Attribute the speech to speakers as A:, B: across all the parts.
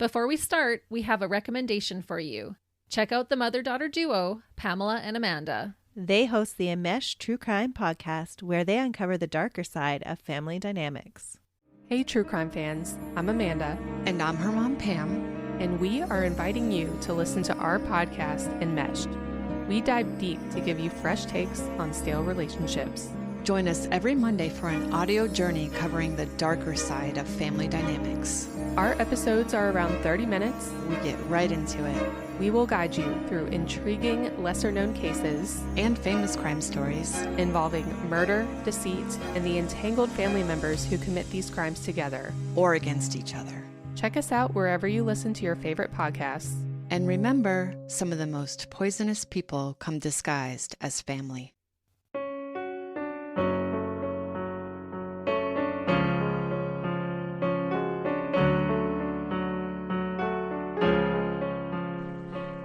A: Before we start, we have a recommendation for you. Check out the mother-daughter duo, Pamela and Amanda.
B: They host the Enmesh True Crime podcast, where they uncover the darker side of family dynamics.
C: Hey, true crime fans. I'm Amanda.
D: And I'm her mom, Pam.
C: And we are inviting you to listen to our podcast, Enmeshed. We dive deep to give you fresh takes on stale relationships.
D: Join us every Monday for an audio journey covering the darker side of family dynamics.
C: Our episodes are around 30 minutes.
D: We get right into it.
C: We will guide you through intriguing, lesser-known cases
D: and famous crime stories
C: involving murder, deceit, and the entangled family members who commit these crimes together
D: or against each other.
C: Check us out wherever you listen to your favorite podcasts.
D: And remember, some of the most poisonous people come disguised as family.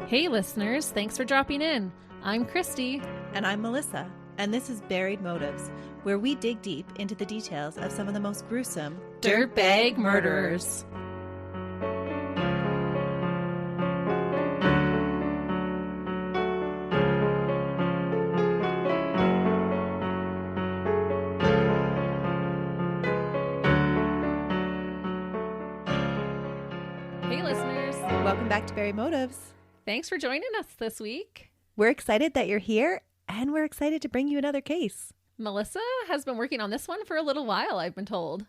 A: Hey listeners, thanks for dropping in. I'm Christy.
B: And I'm Melissa. And this is Buried Motives, where we dig deep into the details of some of the most gruesome
A: dirtbag murderers. Hey listeners.
B: Welcome back to Buried Motives.
A: Thanks for joining us this week.
B: We're excited that you're here, and we're excited to bring you another case.
A: Melissa has been working on this one for a little while, I've been told.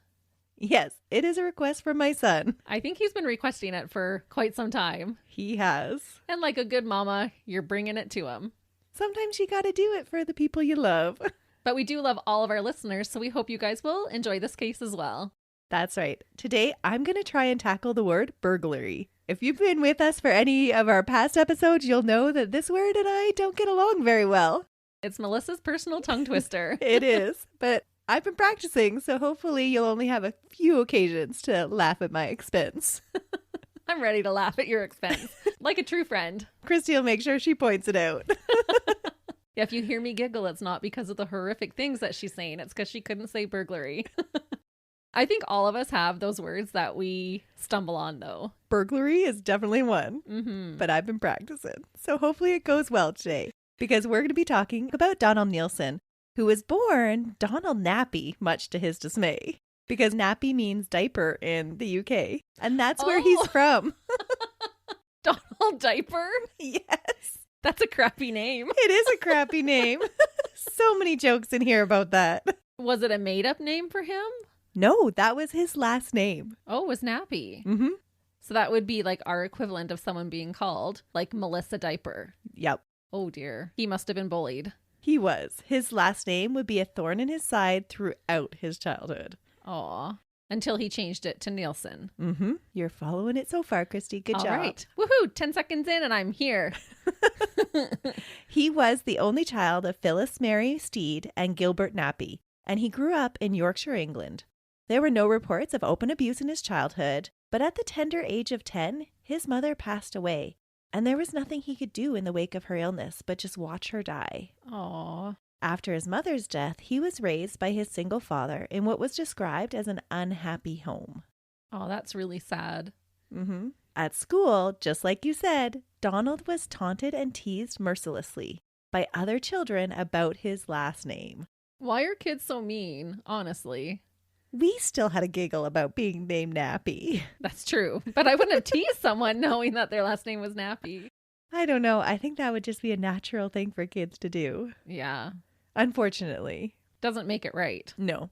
B: Yes, it is a request from my son.
A: I think he's been requesting it for quite some time.
B: He has.
A: And like a good mama, you're bringing it to him.
B: Sometimes you gotta do it for the people you love.
A: But we do love all of our listeners, so we hope you guys will enjoy this case as well.
B: That's right. Today, I'm going to try and tackle the word burglary. If you've been with us for any of our past episodes, you'll know that this word and I don't get along very well.
A: It's Melissa's personal tongue twister.
B: It is, but I've been practicing, so hopefully you'll only have a few occasions to laugh at my expense.
A: I'm ready to laugh at your expense, like a true friend.
B: Christy will make sure she points it out.
A: If you hear me giggle, it's not because of the horrific things that she's saying. It's because she couldn't say burglary. I think all of us have those words that we stumble on, though.
B: Burglary is definitely one, but I've been practicing. So hopefully it goes well today, because we're going to be talking about Donald Neilson, who was born Donald Nappy, much to his dismay, because nappy means diaper in the UK, and that's where he's from.
A: Donald Diaper?
B: Yes.
A: That's a crappy name.
B: It is a crappy name. So many jokes in here about that.
A: Was it a made-up name for him?
B: No, that was his last name.
A: Oh, it was Nappy.
B: Mm-hmm.
A: So that would be like our equivalent of someone being called like Melissa Diaper.
B: Yep.
A: Oh dear. He must have been bullied.
B: He was. His last name would be a thorn in his side throughout his childhood.
A: Aw. Until he changed it to Neilson.
B: Mm-hmm. You're following it so far, Christy. Good job.
A: All right. Woohoo! 10 seconds in and I'm here.
B: He was the only child of Phyllis Mary Steed and Gilbert Nappy, and he grew up in Yorkshire, England. There were no reports of open abuse in his childhood, but at the tender age of 10, his mother passed away, and there was nothing he could do in the wake of her illness but just watch her die.
A: Aw.
B: After his mother's death, he was raised by his single father in what was described as an unhappy home.
A: Oh, that's really sad.
B: Mm-hmm. At school, just like you said, Donald was taunted and teased mercilessly by other children about his last name.
A: Why are kids so mean, honestly?
B: We still had a giggle about being named Nappy.
A: That's true. But I wouldn't have teased someone knowing that their last name was Nappy.
B: I don't know. I think that would just be a natural thing for kids to do.
A: Yeah.
B: Unfortunately.
A: Doesn't make it right.
B: No.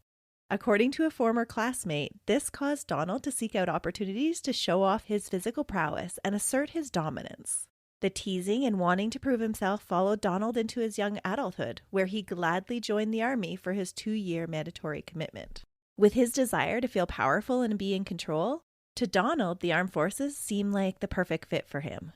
B: According to a former classmate, this caused Donald to seek out opportunities to show off his physical prowess and assert his dominance. The teasing and wanting to prove himself followed Donald into his young adulthood, where he gladly joined the army for his 2-year mandatory commitment. With his desire to feel powerful and be in control, to Donald, the armed forces seemed like the perfect fit for him.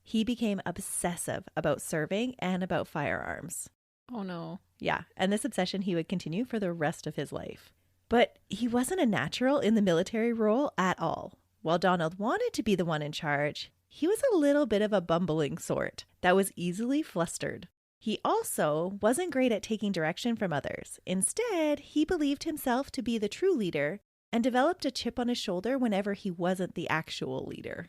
B: He became obsessive about serving and about firearms.
A: Oh no.
B: Yeah, and this obsession he would continue for the rest of his life. But he wasn't a natural in the military role at all. While Donald wanted to be the one in charge, he was a little bit of a bumbling sort that was easily flustered. He also wasn't great at taking direction from others. Instead, he believed himself to be the true leader and developed a chip on his shoulder whenever he wasn't the actual leader.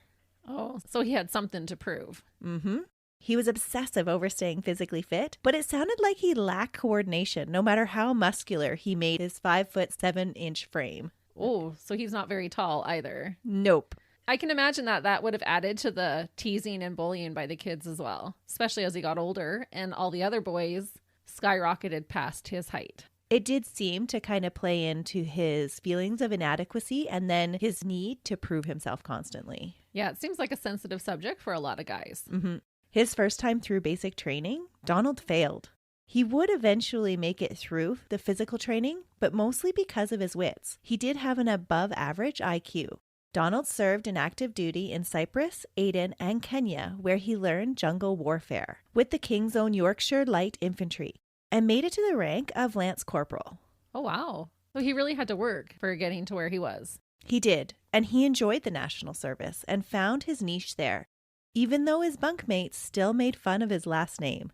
A: Oh, so he had something to prove.
B: Mm-hmm. He was obsessive over staying physically fit, but it sounded like he lacked coordination no matter how muscular he made his 5'7" frame.
A: Oh, so he's not very tall either.
B: Nope.
A: I can imagine that would have added to the teasing and bullying by the kids as well, especially as he got older and all the other boys skyrocketed past his height.
B: It did seem to kind of play into his feelings of inadequacy and then his need to prove himself constantly.
A: Yeah, it seems like a sensitive subject for a lot of guys.
B: Mm-hmm. His first time through basic training, Donald failed. He would eventually make it through the physical training, but mostly because of his wits. He did have an above average IQ. Donald served in active duty in Cyprus, Aden, and Kenya, where he learned jungle warfare with the King's Own Yorkshire Light Infantry and made it to the rank of Lance Corporal.
A: Oh, wow. So he really had to work for getting to where he was.
B: He did, and he enjoyed the national service and found his niche there, even though his bunkmates still made fun of his last name.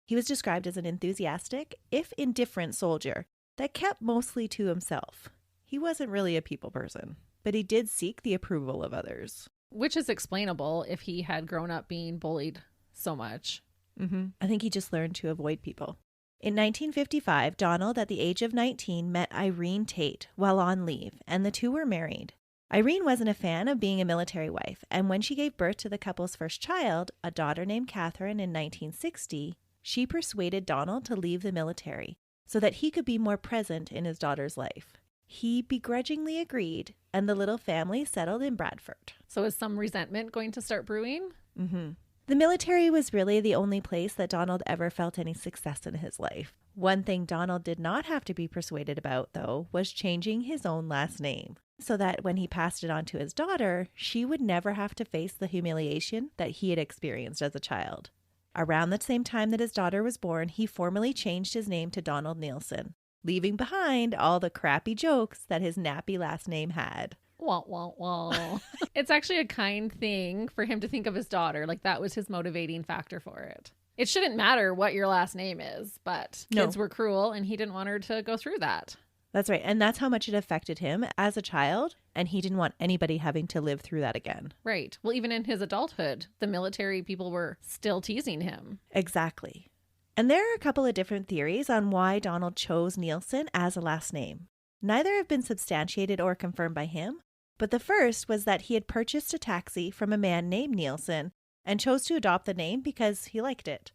B: He was described as an enthusiastic, if indifferent soldier that kept mostly to himself. He wasn't really a people person, but he did seek the approval of others.
A: Which is explainable if he had grown up being bullied so much.
B: Mm-hmm. I think he just learned to avoid people. In 1955, Donald, at the age of 19, met Irene Tate while on leave, and the two were married. Irene wasn't a fan of being a military wife, and when she gave birth to the couple's first child, a daughter named Catherine, in 1960, she persuaded Donald to leave the military so that he could be more present in his daughter's life. He begrudgingly agreed, and the little family settled in Bradford.
A: So is some resentment going to start brewing?
B: Mm-hmm. The military was really the only place that Donald ever felt any success in his life. One thing Donald did not have to be persuaded about, though, was changing his own last name, so that when he passed it on to his daughter, she would never have to face the humiliation that he had experienced as a child. Around the same time that his daughter was born, he formally changed his name to Donald Neilson, leaving behind all the crappy jokes that his nappy last name had.
A: Wah, wah, wah. It's actually a kind thing for him to think of his daughter. Like, that was his motivating factor for it. It shouldn't matter what your last name is, but kids were cruel and he didn't want her to go through that.
B: That's right. And that's how much it affected him as a child. And he didn't want anybody having to live through that again.
A: Right. Well, even in his adulthood, the military people were still teasing him.
B: Exactly. And there are a couple of different theories on why Donald chose Neilson as a last name. Neither have been substantiated or confirmed by him, but the first was that he had purchased a taxi from a man named Neilson and chose to adopt the name because he liked it.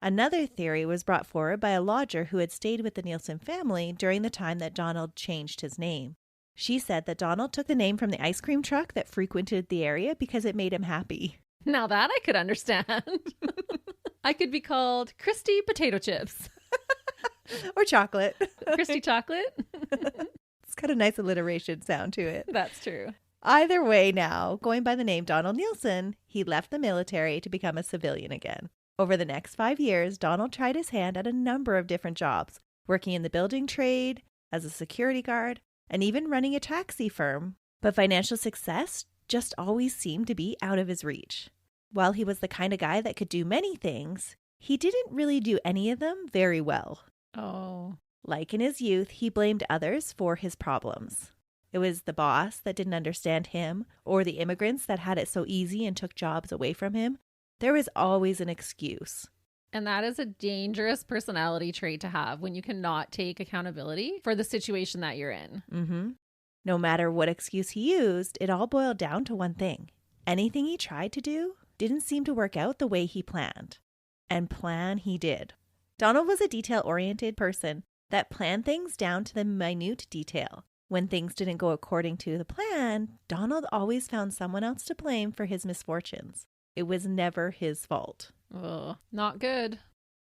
B: Another theory was brought forward by a lodger who had stayed with the Neilson family during the time that Donald changed his name. She said that Donald took the name from the ice cream truck that frequented the area because it made him happy.
A: Now that I could understand. I could be called Christy Potato Chips.
B: Or chocolate.
A: Christy Chocolate.
B: It's got a nice alliteration sound to it.
A: That's true.
B: Either way now, going by the name Donald Neilson, he left the military to become a civilian again. Over the next 5 years, Donald tried his hand at a number of different jobs, working in the building trade, as a security guard, and even running a taxi firm. But financial success just always seemed to be out of his reach. While he was the kind of guy that could do many things, he didn't really do any of them very well.
A: Oh.
B: Like in his youth, he blamed others for his problems. It was the boss that didn't understand him, or the immigrants that had it so easy and took jobs away from him. There was always an excuse.
A: And that is a dangerous personality trait to have when you cannot take accountability for the situation that you're in.
B: Mm-hmm. No matter what excuse he used, it all boiled down to one thing. Anything he tried to do didn't seem to work out the way he planned. And plan he did. Donald was a detail-oriented person that planned things down to the minute detail. When things didn't go according to the plan, Donald always found someone else to blame for his misfortunes. It was never his fault.
A: Ugh, not good.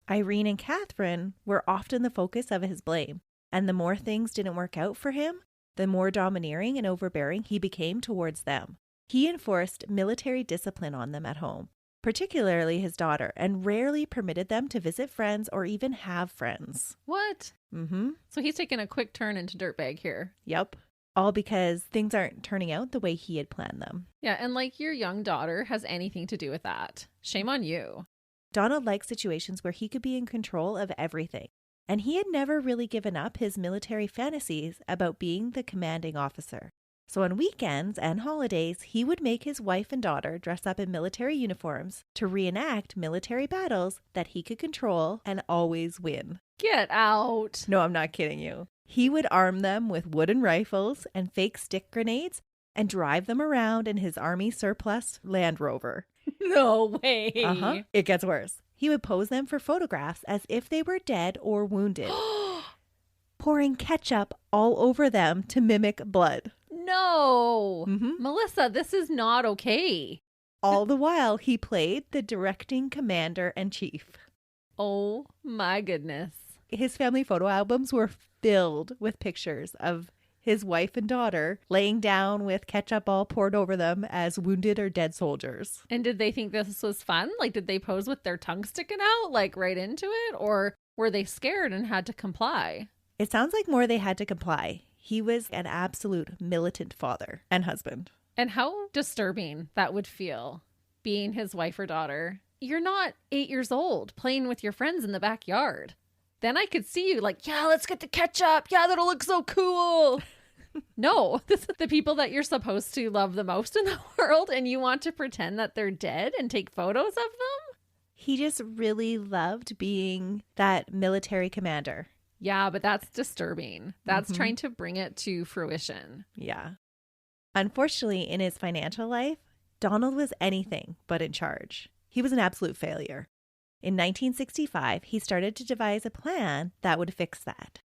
B: Irene and Catherine were often the focus of his blame, and the more things didn't work out for him, the more domineering and overbearing he became towards them. He enforced military discipline on them at home, particularly his daughter, and rarely permitted them to visit friends or even have friends.
A: What?
B: Mm-hmm.
A: So he's taking a quick turn into dirtbag here.
B: Yep. All because things aren't turning out the way he had planned them.
A: Yeah, and like your young daughter has anything to do with that. Shame on you.
B: Donald liked situations where he could be in control of everything. And he had never really given up his military fantasies about being the commanding officer. So on weekends and holidays, he would make his wife and daughter dress up in military uniforms to reenact military battles that he could control and always win.
A: Get out.
B: No, I'm not kidding you. He would arm them with wooden rifles and fake stick grenades and drive them around in his army surplus Land Rover.
A: No way.
B: It gets worse. He would pose them for photographs as if they were dead or wounded, pouring ketchup all over them to mimic blood.
A: No. Melissa, this is not okay.
B: All the while, he played the directing commander-in-chief.
A: Oh my goodness.
B: His family photo albums were filled with pictures of his wife and daughter laying down with ketchup all poured over them as wounded or dead soldiers.
A: And did they think this was fun? Like, did they pose with their tongue sticking out, like right into it? Or were they scared and had to comply?
B: It sounds like more they had to comply. He was an absolute militant father and husband.
A: And how disturbing that would feel, being his wife or daughter. You're not 8 years old playing with your friends in the backyard. Then I could see you like, yeah, let's get the ketchup. Yeah, that'll look so cool. No, this is the people that you're supposed to love the most in the world, and you want to pretend that they're dead and take photos of them?
B: He just really loved being that military commander.
A: Yeah, but that's disturbing. That's trying to bring it to fruition.
B: Yeah. Unfortunately, in his financial life, Donald was anything but in charge. He was an absolute failure. In 1965, he started to devise a plan that would fix that.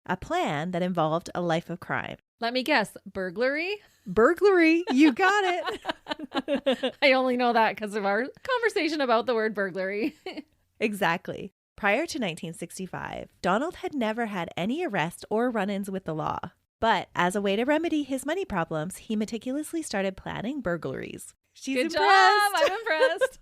B: A plan that involved a life of crime.
A: Let me guess, burglary?
B: Burglary, you got it.
A: I only know that because of our conversation about the word burglary.
B: Exactly. Prior to 1965, Donald had never had any arrests or run-ins with the law. But as a way to remedy his money problems, he meticulously started planning burglaries. She's
A: Good
B: impressed.
A: job. I'm impressed.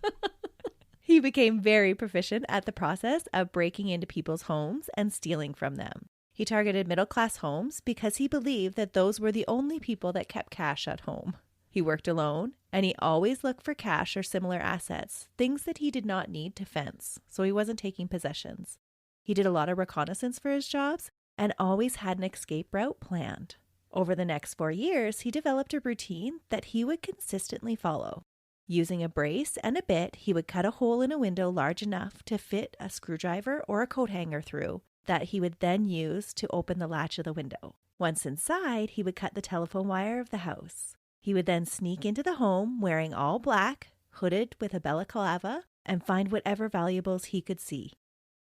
B: He became very proficient at the process of breaking into people's homes and stealing from them. He targeted middle-class homes because he believed that those were the only people that kept cash at home. He worked alone, and he always looked for cash or similar assets, things that he did not need to fence, so he wasn't taking possessions. He did a lot of reconnaissance for his jobs and always had an escape route planned. Over the next 4 years, he developed a routine that he would consistently follow. Using a brace and a bit, he would cut a hole in a window large enough to fit a screwdriver or a coat hanger through that he would then use to open the latch of the window. Once inside, he would cut the telephone wire of the house. He would then sneak into the home wearing all black, hooded with a balaclava, and find whatever valuables he could see.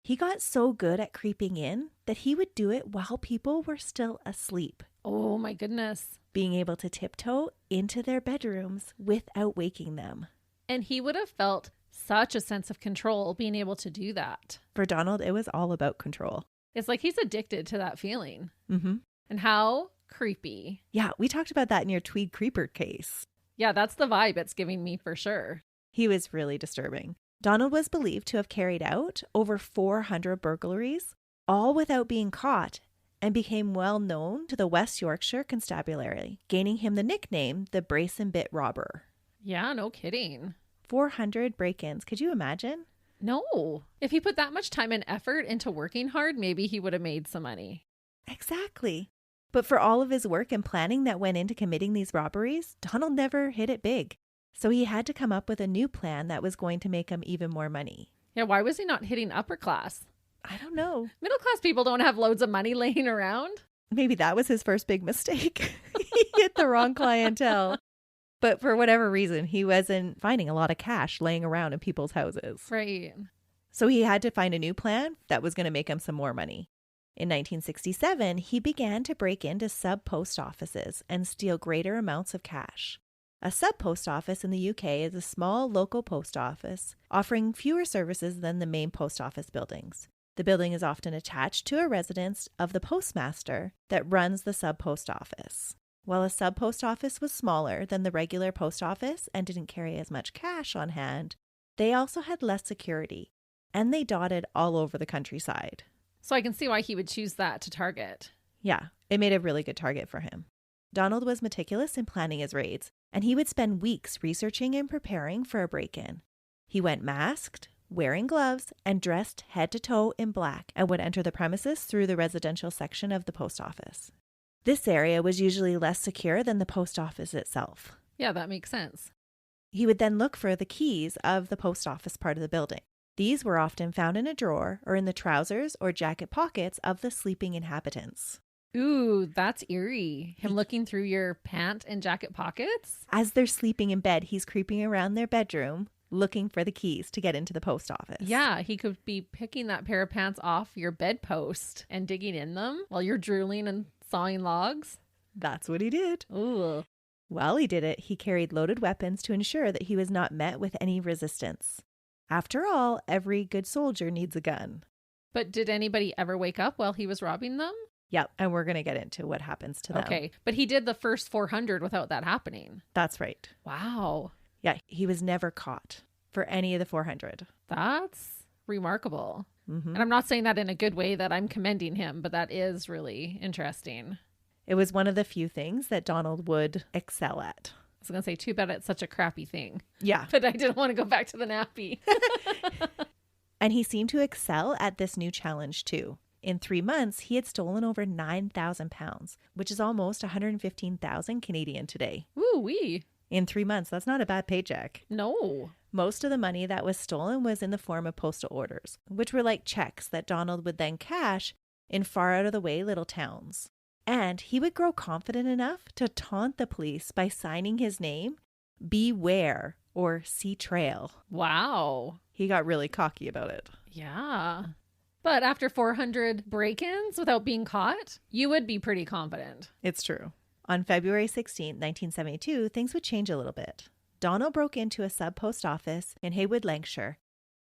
B: He got so good at creeping in that he would do it while people were still asleep.
A: Oh my goodness.
B: Being able to tiptoe into their bedrooms without waking them.
A: And he would have felt such a sense of control being able to do that.
B: For Donald, it was all about control.
A: It's like he's addicted to that feeling.
B: Mm-hmm.
A: And how creepy.
B: Yeah, we talked about that in your Tweed Creeper case.
A: Yeah, that's the vibe it's giving me for sure.
B: He was really disturbing. Donald was believed to have carried out over 400 burglaries, all without being caught, and became well known to the West Yorkshire Constabulary, gaining him the nickname the Brace and Bit Robber.
A: Yeah, no kidding.
B: 400 break-ins. Could you imagine?
A: No. If he put that much time and effort into working hard, maybe he would have made some money.
B: Exactly. But for all of his work and planning that went into committing these robberies, Donald never hit it big. So he had to come up with a new plan that was going to make him even more money.
A: Yeah, why was he not hitting upper class?
B: I don't know.
A: Middle class people don't have loads of money laying around.
B: Maybe that was his first big mistake. He hit the wrong clientele. But for whatever reason, he wasn't finding a lot of cash laying around in people's houses.
A: Right.
B: So he had to find a new plan that was going to make him some more money. In 1967, he began to break into sub-post offices and steal greater amounts of cash. A sub-post office in the UK is a small local post office offering fewer services than the main post office buildings. The building is often attached to a residence of the postmaster that runs the sub-post office. While a sub-post office was smaller than the regular post office and didn't carry as much cash on hand, they also had less security, and they dotted all over the countryside.
A: So I can see why he would choose that to target.
B: Yeah, it made a really good target for him. Donald was meticulous in planning his raids, and he would spend weeks researching and preparing for a break-in. He went masked, wearing gloves, and dressed head to toe in black, and would enter the premises through the residential section of the post office. This area was usually less secure than the post office itself.
A: Yeah, that makes sense.
B: He would then look for the keys of the post office part of the building. These were often found in a drawer or in the trousers or jacket pockets of the sleeping inhabitants.
A: Ooh, that's eerie. Him looking through your pant and jacket pockets?
B: As they're sleeping in bed, he's creeping around their bedroom, looking for the keys to get into the post office.
A: Yeah, he could be picking that pair of pants off your bedpost and digging in them while you're drooling and sawing logs.
B: That's what he did.
A: Ooh.
B: While he did it, he carried loaded weapons to ensure that he was not met with any resistance. After all, every good soldier needs a gun.
A: But did anybody ever wake up while he was robbing them?
B: Yep, and we're going to get into what happens to them.
A: Okay, but he did the first 400 without that happening.
B: That's right.
A: Wow.
B: Yeah, he was never caught for any of the 400.
A: That's remarkable.
B: Mm-hmm.
A: And I'm not saying that in a good way that I'm commending him, but that is really interesting.
B: It was one of the few things that Donald would excel at.
A: I was going to say, too bad it's such a crappy thing.
B: Yeah.
A: But I didn't want to go back to the nappy.
B: And he seemed to excel at this new challenge, too. In 3 months, he had stolen over 9,000 pounds, which is almost 115,000 Canadian today.
A: Ooh-wee.
B: In 3 months, that's not a bad paycheck.
A: No.
B: Most of the money that was stolen was in the form of postal orders, which were like checks that Donald would then cash in far out of the way little towns. And he would grow confident enough to taunt the police by signing his name, Beware, or See Trail.
A: Wow.
B: He got really cocky about it.
A: Yeah. But after 400 break-ins without being caught, you would be pretty confident.
B: It's true. On February 16, 1972, things would change a little bit. Donald broke into a sub-post office in Haywood, Lancashire.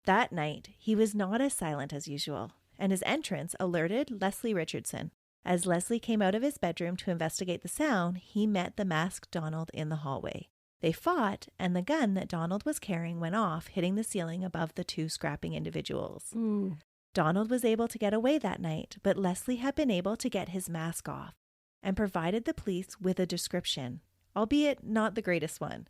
B: That night, he was not as silent as usual, and his entrance alerted Leslie Richardson. As Leslie came out of his bedroom to investigate the sound, he met the masked Donald in the hallway. They fought, and the gun that Donald was carrying went off, hitting the ceiling above the two scrapping individuals.
A: Ooh.
B: Donald was able to get away that night, but Leslie had been able to get his mask off and provided the police with a description, albeit not the greatest one.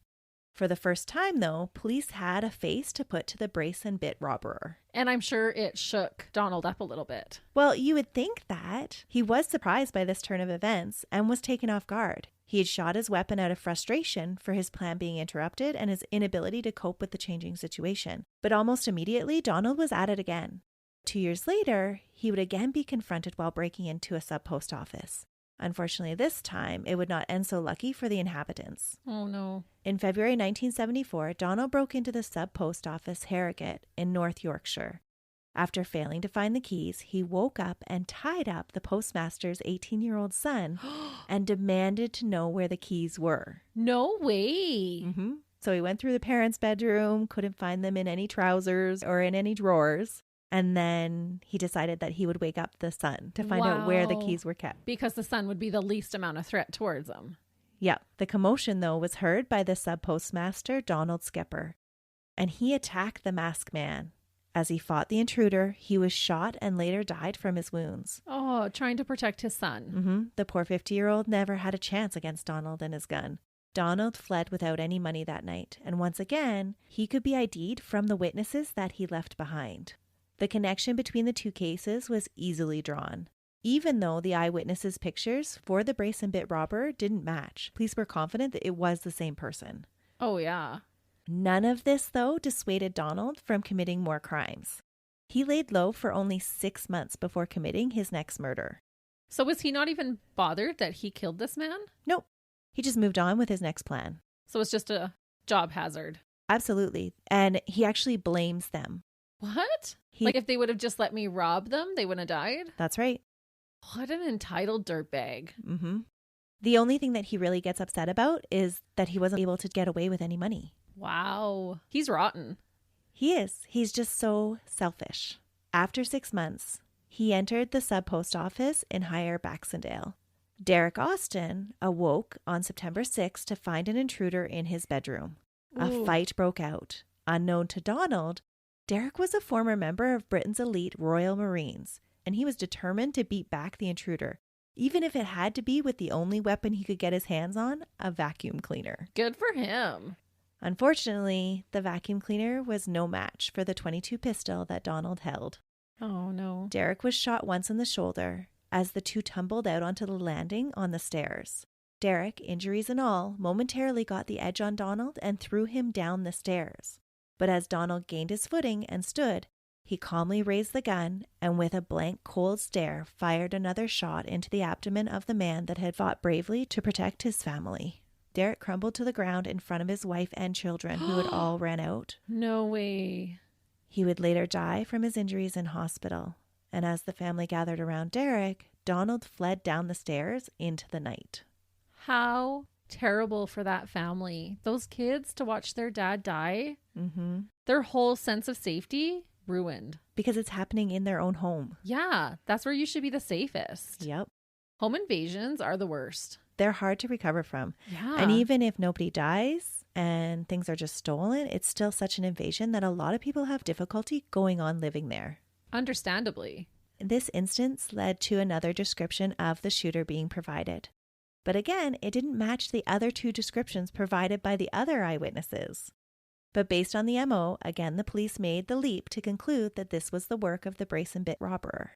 B: For the first time, though, police had a face to put to the brace and bit robber.
A: And I'm sure it shook Donald up a little bit.
B: Well, you would think that. He was surprised by this turn of events and was taken off guard. He had shot his weapon out of frustration for his plan being interrupted and his inability to cope with the changing situation. But almost immediately, Donald was at it again. 2 years later, he would again be confronted while breaking into a sub-post office. Unfortunately, this time, it would not end so lucky for the inhabitants.
A: Oh, no.
B: In February 1974, Donald broke into the sub-post office Harrogate in North Yorkshire. After failing to find the keys, he woke up and tied up the postmaster's 18-year-old son and demanded to know where the keys were.
A: No way.
B: Mm-hmm. So he went through the parents' bedroom, couldn't find them in any trousers or in any drawers. And then he decided that he would wake up the son to find out where the keys were kept.
A: Because the son would be the least amount of threat towards him.
B: Yeah. The commotion, though, was heard by the sub-postmaster, Donald Skipper. And he attacked the masked man. As he fought the intruder, he was shot and later died from his wounds.
A: Oh, trying to protect his son.
B: Mm-hmm. The poor 50-year-old never had a chance against Donald and his gun. Donald fled without any money that night. And once again, he could be ID'd from the witnesses that he left behind. The connection between the two cases was easily drawn. Even though the eyewitnesses' pictures for the brace and bit robber didn't match, police were confident that it was the same person.
A: Oh, yeah.
B: None of this, though, dissuaded Donald from committing more crimes. He laid low for only 6 months before committing his next murder.
A: So was he not even bothered that he killed this man?
B: Nope. He just moved on with his next plan.
A: So it's just a job hazard.
B: Absolutely. And he actually blames them.
A: What? Like if they would have just let me rob them, they wouldn't have died?
B: That's right.
A: What an entitled dirtbag.
B: Mm-hmm. The only thing that he really gets upset about is that he wasn't able to get away with any money.
A: Wow. He's rotten.
B: He is. He's just so selfish. After 6 months, he entered the sub-post office in Higher Baxendale. Derek Austin awoke on September 6 to find an intruder in his bedroom.
A: Ooh.
B: A fight broke out. Unknown to Donald, Derek was a former member of Britain's elite Royal Marines, and he was determined to beat back the intruder, even if it had to be with the only weapon he could get his hands on, a vacuum cleaner.
A: Good for him.
B: Unfortunately, the vacuum cleaner was no match for the .22 pistol that Donald held.
A: Oh, no.
B: Derek was shot once in the shoulder as the two tumbled out onto the landing on the stairs. Derek, injuries and all, momentarily got the edge on Donald and threw him down the stairs. But as Donald gained his footing and stood, he calmly raised the gun and with a blank, cold stare fired another shot into the abdomen of the man that had fought bravely to protect his family. Derek crumbled to the ground in front of his wife and children who had all ran out.
A: No way.
B: He would later die from his injuries in hospital. And as the family gathered around Derek, Donald fled down the stairs into the night.
A: How terrible for that family. Those kids to watch their dad die.
B: Mm-hmm.
A: Their whole sense of safety ruined.
B: Because it's happening in their own home.
A: Yeah, that's where you should be the safest.
B: Yep.
A: Home invasions are the worst.
B: They're hard to recover from.
A: Yeah.
B: And even if nobody dies and things are just stolen, it's still such an invasion that a lot of people have difficulty going on living there.
A: Understandably.
B: This instance led to another description of the shooter being provided. But again, it didn't match the other two descriptions provided by the other eyewitnesses. But based on the MO, again, the police made the leap to conclude that this was the work of the brace and bit robber.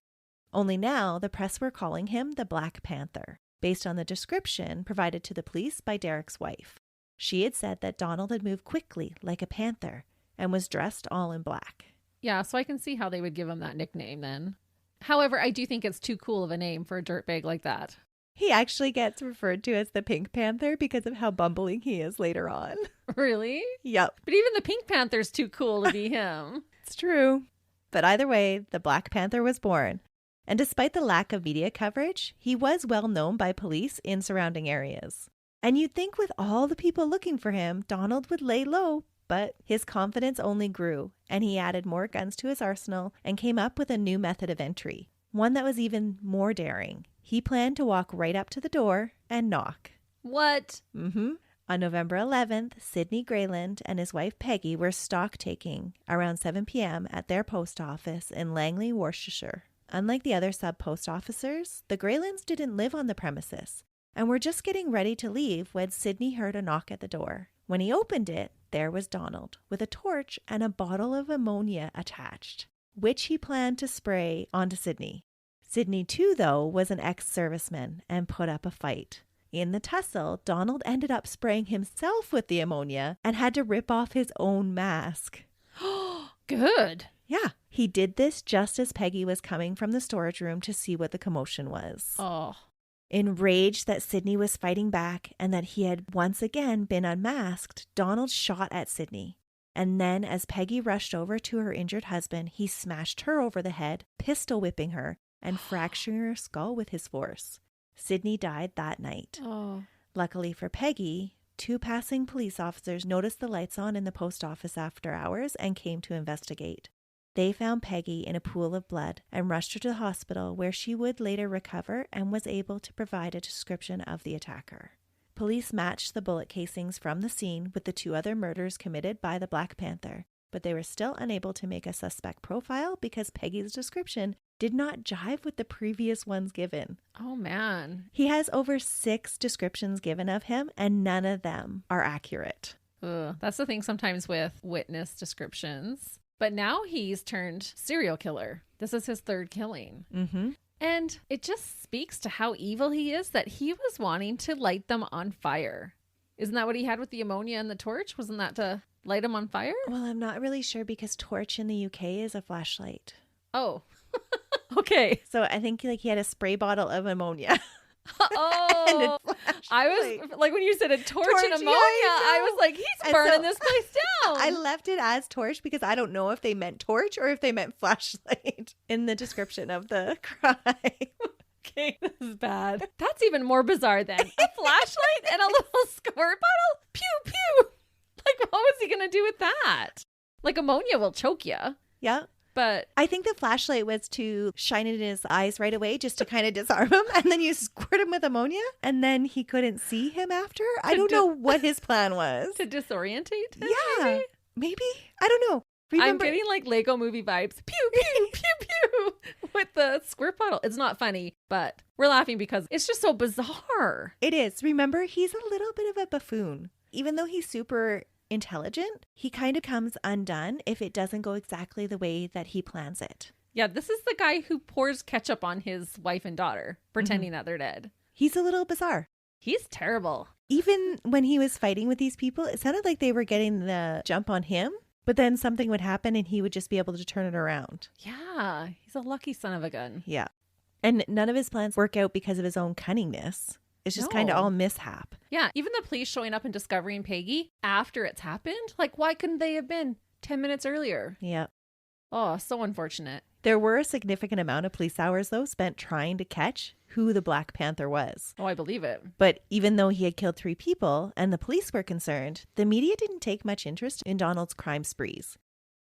B: Only now, the press were calling him the Black Panther, based on the description provided to the police by Derek's wife. She had said that Donald had moved quickly like a panther and was dressed all in black.
A: Yeah, so I can see how they would give him that nickname then. However, I do think it's too cool of a name for a dirtbag like that.
B: He actually gets referred to as the Pink Panther because of how bumbling he is later on.
A: Really?
B: Yep.
A: But even the Pink Panther's too cool to be him.
B: It's true. But either way, the Black Panther was born. And despite the lack of media coverage, he was well known by police in surrounding areas. And you'd think with all the people looking for him, Donald would lay low, but his confidence only grew, and he added more guns to his arsenal and came up with a new method of entry, one that was even more daring. He planned to walk right up to the door and knock.
A: What?
B: Mm-hmm. On November 11th, Sidney Grayland and his wife Peggy were stock taking around 7 p.m. at their post office in Langley, Worcestershire. Unlike the other sub-post officers, the Graylands didn't live on the premises and were just getting ready to leave when Sidney heard a knock at the door. When he opened it, there was Donald with a torch and a bottle of ammonia attached, which he planned to spray onto Sidney. Sidney, too, though, was an ex-serviceman and put up a fight. In the tussle, Donald ended up spraying himself with the ammonia and had to rip off his own mask.
A: Good.
B: Yeah, he did this just as Peggy was coming from the storage room to see what the commotion was.
A: Oh.
B: Enraged that Sidney was fighting back and that he had once again been unmasked, Donald shot at Sidney. And then as Peggy rushed over to her injured husband, he smashed her over the head, pistol whipping her and fracturing her skull with his force. Sidney died that night.
A: Oh.
B: Luckily for Peggy, 2 passing police officers noticed the lights on in the post office after hours and came to investigate. They found Peggy in a pool of blood and rushed her to the hospital where she would later recover and was able to provide a description of the attacker. Police matched the bullet casings from the scene with the 2 other murders committed by the Black Panther, but they were still unable to make a suspect profile because Peggy's description did not jive with the previous ones given.
A: Oh, man.
B: He has over 6 descriptions given of him, and none of them are accurate.
A: Ugh, that's the thing sometimes with witness descriptions. But now he's turned serial killer. This is his 3rd killing.
B: Mm-hmm.
A: And it just speaks to how evil he is that he was wanting to light them on fire. Isn't that what he had with the ammonia and the torch? Wasn't that to light them on fire?
B: Well, I'm not really sure because torch in the UK is a flashlight.
A: Oh, okay.
B: So I think he had a spray bottle of ammonia.
A: Oh, I was like, when you said a torch and ammonia, I was like, he's burning this place down.
B: I left it as torch because I don't know if they meant torch or if they meant flashlight in the description of the crime.
A: Okay, this is bad. That's even more bizarre then. A flashlight and a little squirt bottle? Pew, pew. Like, what was he going to do with that? Like, ammonia will choke you.
B: Yeah.
A: But
B: I think the flashlight was to shine it in his eyes right away just to kind of disarm him. And then you squirt him with ammonia and then he couldn't see him after. I don't know what his plan was.
A: To disorientate him?
B: Yeah. Maybe? I don't know. Remember?
A: I'm getting like Lego movie vibes. Pew, pew, pew, pew. With the squirt bottle. It's not funny, but we're laughing because it's just so bizarre.
B: It is. Remember, he's a little bit of a buffoon. Even though he's super intelligent, he kind of comes undone if it doesn't go exactly the way that he plans it.
A: Yeah, this is the guy who pours ketchup on his wife and daughter, pretending that they're dead.
B: He's a little bizarre.
A: He's terrible.
B: Even when he was fighting with these people, it sounded like they were getting the jump on him, but then something would happen and he would just be able to turn it around.
A: Yeah, he's a lucky son of a gun.
B: Yeah. And none of his plans work out because of his own cunningness. It's just kind of all mishap.
A: Yeah, even the police showing up and discovering Peggy after it's happened. Like, why couldn't they have been 10 minutes earlier?
B: Yeah.
A: Oh, so unfortunate.
B: There were a significant amount of police hours, though, spent trying to catch who the Black Panther was.
A: Oh, I believe it.
B: But even though he had killed 3 people and the police were concerned, the media didn't take much interest in Donald's crime sprees.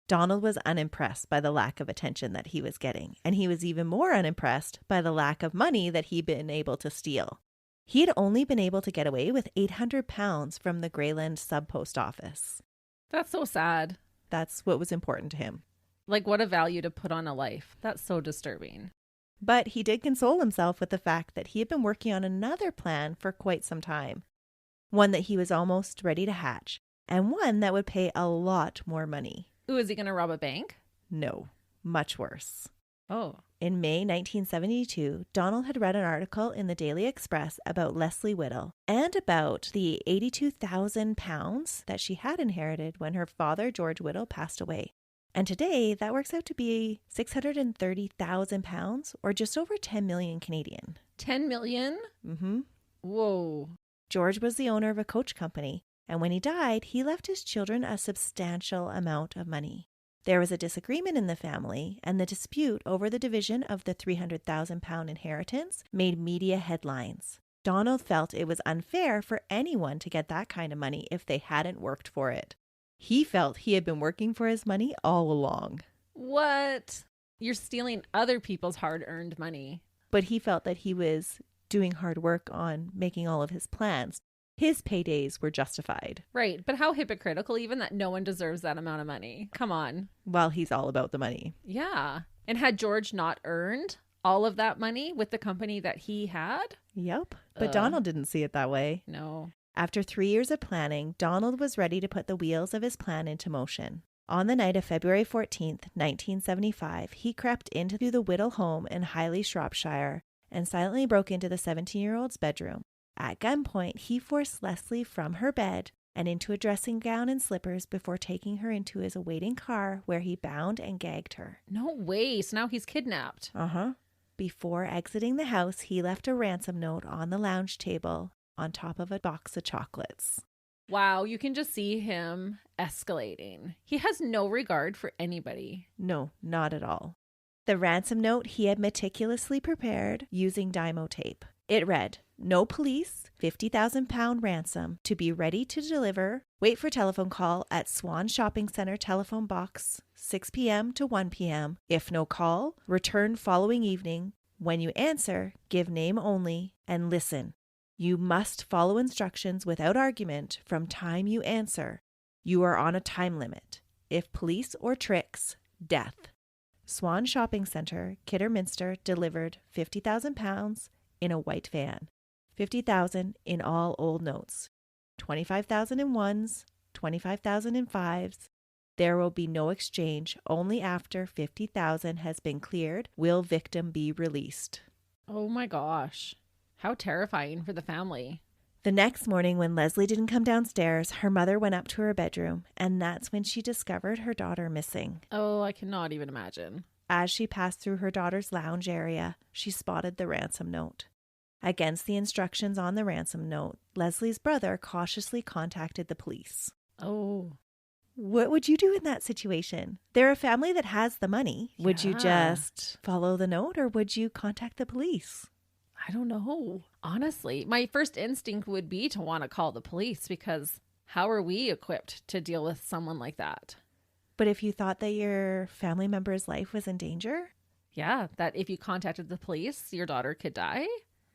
B: Donald was unimpressed by the lack of attention that he was getting, and he was even more unimpressed by the lack of money that he'd been able to steal. He had only been able to get away with £800 from the Greyland sub-post office.
A: That's so sad.
B: That's what was important to him.
A: Like, what a value to put on a life. That's so disturbing.
B: But he did console himself with the fact that he had been working on another plan for quite some time. One that he was almost ready to hatch, and one that would pay a lot more money.
A: Ooh, is he going to rob a bank?
B: No, much worse.
A: Oh.
B: In May 1972, Donald had read an article in the Daily Express about Leslie Whittle and about the £82,000 that she had inherited when her father, George Whittle, passed away. And today, that works out to be £630,000 or just over 10 million Canadian.
A: 10 million?
B: Mm-hmm.
A: Whoa.
B: George was the owner of a coach company, and when he died, he left his children a substantial amount of money. There was a disagreement in the family, and the dispute over the division of the £300,000 inheritance made media headlines. Donald felt it was unfair for anyone to get that kind of money if they hadn't worked for it. He felt he had been working for his money all along.
A: What? You're stealing other people's hard-earned money.
B: But he felt that he was doing hard work on making all of his plans. His paydays were justified.
A: Right, but how hypocritical even that no one deserves that amount of money. Come on.
B: Well, he's all about the money.
A: Yeah. And had George not earned all of that money with the company that he had?
B: Yep. But Donald didn't see it that way.
A: No.
B: After 3 years of planning, Donald was ready to put the wheels of his plan into motion. On the night of February 14th, 1975, he crept into the Whittle home in Highley, Shropshire, and silently broke into the 17-year-old's bedroom. At gunpoint, he forced Leslie from her bed and into a dressing gown and slippers before taking her into his awaiting car, where he bound and gagged her.
A: No way. So now he's kidnapped.
B: Uh-huh. Before exiting the house, he left a ransom note on the lounge table on top of a box of chocolates.
A: Wow, you can just see him escalating. He has no regard for anybody.
B: No, not at all. The ransom note he had meticulously prepared using Dymo tape. It read, "No police, £50,000 ransom, to be ready to deliver. Wait for telephone call at Swan Shopping Centre telephone box, 6 p.m. to 1 p.m. If no call, return following evening. When you answer, give name only and listen. You must follow instructions without argument from time you answer. You are on a time limit. If police or tricks, death." Swan Shopping Centre, Kidderminster, delivered £50,000 in a white van. 50,000 in all old notes. 25,000 in ones, 25,000 in fives. There will be no exchange. Only after 50,000 has been cleared will victim be released.
A: Oh my gosh. How terrifying for the family.
B: The next morning, when Leslie didn't come downstairs, her mother went up to her bedroom, and that's when she discovered her daughter missing.
A: Oh, I cannot even imagine.
B: As she passed through her daughter's lounge area, she spotted the ransom note. Against the instructions on the ransom note, Leslie's brother cautiously contacted the police.
A: Oh.
B: What would you do in that situation? They're a family that has the money. Yeah. Would you just follow the note, or would you contact the police?
A: I don't know. Honestly, my first instinct would be to want to call the police, because how are we equipped to deal with someone like that?
B: But if you thought that your family member's life was in danger?
A: Yeah, that if you contacted the police, your daughter could die?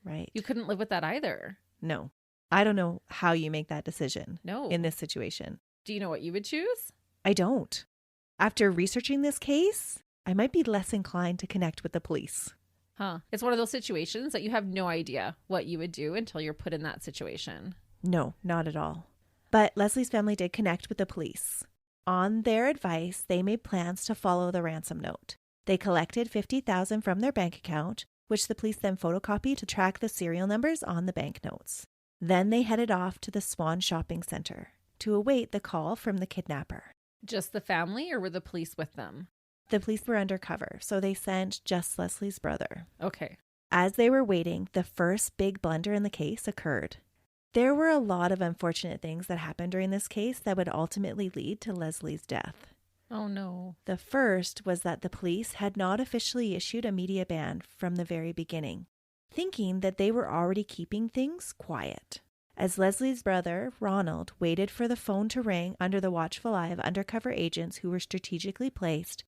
B: Right.
A: You couldn't live with that either.
B: No. I don't know how you make that decision.
A: No.
B: In this situation.
A: Do you know what you would choose?
B: I don't. After researching this case, I might be less inclined to connect with the police.
A: Huh. It's one of those situations that you have no idea what you would do until you're put in that situation.
B: No, not at all. But Leslie's family did connect with the police. On their advice, they made plans to follow the ransom note. They collected $50,000 from their bank account, which the police then photocopied to track the serial numbers on the banknotes. Then they headed off to the Swan Shopping Center to await the call from the kidnapper.
A: Just the family, or were the police with them?
B: The police were undercover, so they sent just Leslie's brother.
A: Okay.
B: As they were waiting, the first big blunder in the case occurred. There were a lot of unfortunate things that happened during this case that would ultimately lead to Leslie's death.
A: Oh, no.
B: The first was that the police had not officially issued a media ban from the very beginning, thinking that they were already keeping things quiet. As Leslie's brother, Ronald, waited for the phone to ring under the watchful eye of undercover agents who were strategically placed,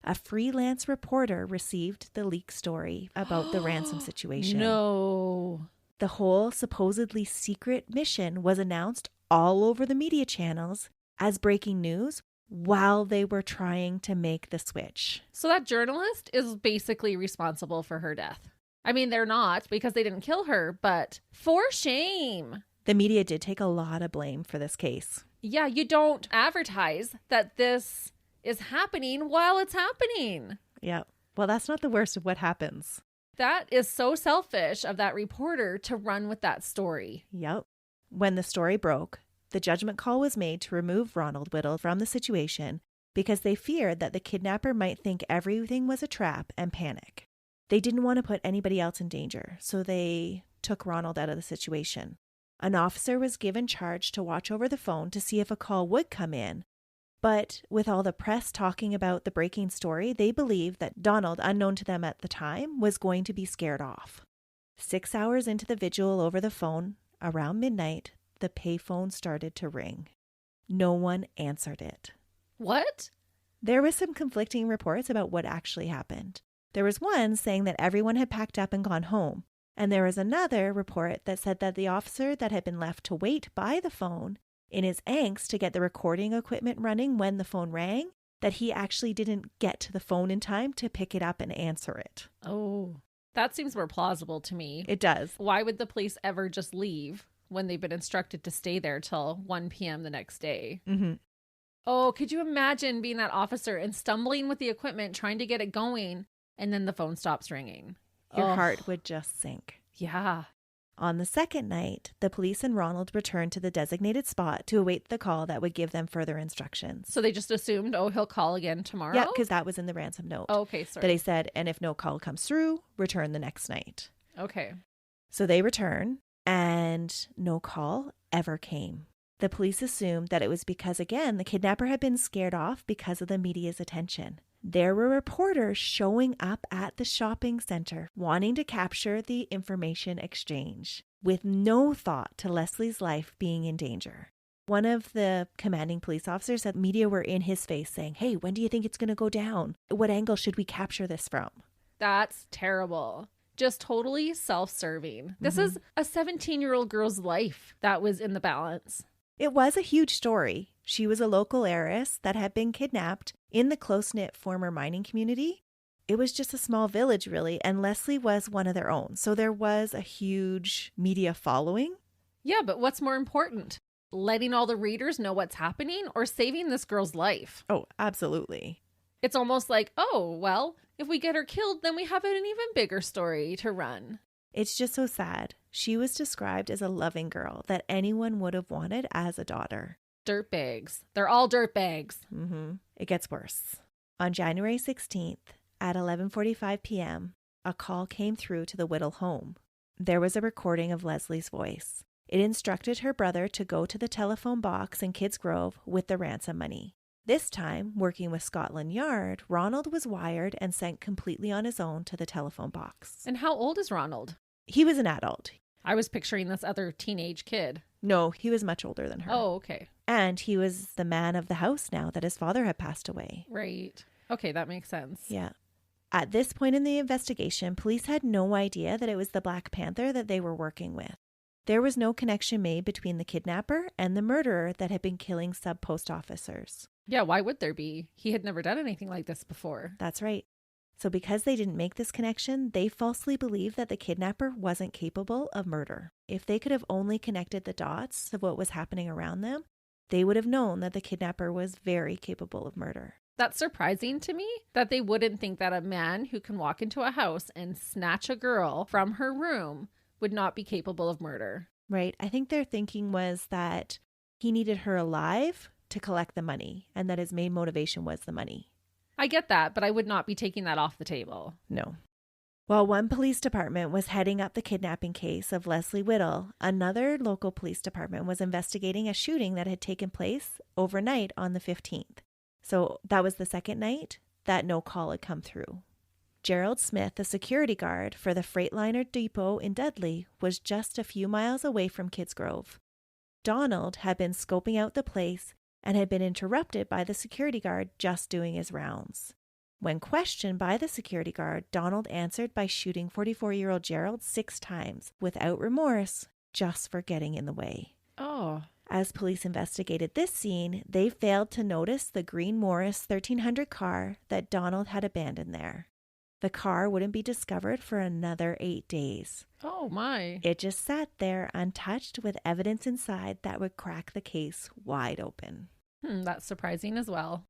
B: a freelance reporter received the leaked story about the ransom situation.
A: No.
B: The whole supposedly secret mission was announced all over the media channels as breaking news while they were trying to make the switch.
A: So that journalist is basically responsible for her death. I mean, they're not because they didn't kill her, but for shame.
B: The media did take a lot of blame for this case.
A: Yeah, you don't advertise that this is happening while it's happening.
B: Yeah. Well, that's not the worst of what happens.
A: That is so selfish of that reporter to run with that story.
B: Yep. When the story broke, the judgment call was made to remove Ronald Whittle from the situation because they feared that the kidnapper might think everything was a trap and panic. They didn't want to put anybody else in danger, so they took Ronald out of the situation. An officer was given charge to watch over the phone to see if a call would come in. But with all the press talking about the breaking story, they believed that Donald, unknown to them at the time, was going to be scared off. 6 hours into the vigil over the phone, around midnight, the payphone started to ring. No one answered it.
A: What?
B: There was some conflicting reports about what actually happened. There was one saying that everyone had packed up and gone home. And there was another report that said that the officer that had been left to wait by the phone, in his angst to get the recording equipment running when the phone rang, that he actually didn't get to the phone in time to pick it up and answer it.
A: Oh, that seems more plausible to me.
B: It does.
A: Why would the police ever just leave when they've been instructed to stay there till 1 p.m. the next day?
B: Mm-hmm.
A: Oh, could you imagine being that officer and stumbling with the equipment, trying to get it going, and then the phone stops ringing?
B: Your heart would just sink.
A: Yeah.
B: On the second night, the police and Ronald returned to the designated spot to await the call that would give them further instructions.
A: So they just assumed, oh, he'll call again tomorrow?
B: Yeah, because that was in the ransom note.
A: Oh, okay, sorry.
B: That he said, and if no call comes through, return the next night.
A: Okay.
B: So they return, and no call ever came. The police assumed that it was because, again, the kidnapper had been scared off because of the media's attention. There were reporters showing up at the shopping center, wanting to capture the information exchange, with no thought to Leslie's life being in danger. One of the commanding police officers said media were in his face saying, "Hey, when do you think it's going to go down? What angle should we capture this from?"
A: That's terrible. Just totally self-serving. This is a 17-year-old girl's life that was in the balance.
B: It was a huge story. She was a local heiress that had been kidnapped in the close-knit former mining community. It was just a small village, really, and Leslie was one of their own. So there was a huge media following.
A: Yeah, but what's more important? Letting all the readers know what's happening or saving this girl's life?
B: Oh, absolutely.
A: It's almost like, oh, well, if we get her killed, then we have an even bigger story to run.
B: It's just so sad. She was described as a loving girl that anyone would have wanted as a daughter.
A: Dirtbags. They're all dirtbags.
B: It gets worse. On January 16th at 11:45 p.m., a call came through to the Whittle home. There was a recording of Leslie's voice. It instructed her brother to go to the telephone box in Kids Grove with the ransom money. This time, working with Scotland Yard, Ronald was wired and sent completely on his own to the telephone box.
A: And how old is Ronald?
B: He was an adult.
A: I was picturing this other teenage kid.
B: No, he was much older than her.
A: Oh, okay.
B: And he was the man of the house now that his father had passed away.
A: Right. Okay, that makes sense.
B: Yeah. At this point in the investigation, police had no idea that it was the Black Panther that they were working with. There was no connection made between the kidnapper and the murderer that had been killing sub-post officers.
A: Yeah, why would there be? He had never done anything like this before.
B: That's right. So because they didn't make this connection, they falsely believed that the kidnapper wasn't capable of murder. If they could have only connected the dots of what was happening around them, they would have known that the kidnapper was very capable of murder.
A: That's surprising to me that they wouldn't think that a man who can walk into a house and snatch a girl from her room would not be capable of murder.
B: Right. I think their thinking was that he needed her alive to collect the money and that his main motivation was the money.
A: I get that, but I would not be taking that off the table.
B: No. While one police department was heading up the kidnapping case of Leslie Whittle, another local police department was investigating a shooting that had taken place overnight on the 15th. So that was the second night that no call had come through. Gerald Smith, a security guard for the Freightliner depot in Dudley, was just a few miles away from Kidsgrove. Donald had been scoping out the place and had been interrupted by the security guard just doing his rounds. When questioned by the security guard, Donald answered by shooting 44-year-old Gerald 6 times without remorse, just for getting in the way.
A: Oh.
B: As police investigated this scene, they failed to notice the green Morris 1300 car that Donald had abandoned there. The car wouldn't be discovered for another 8 days.
A: Oh my.
B: It just sat there untouched with evidence inside that would crack the case wide open.
A: That's surprising as well.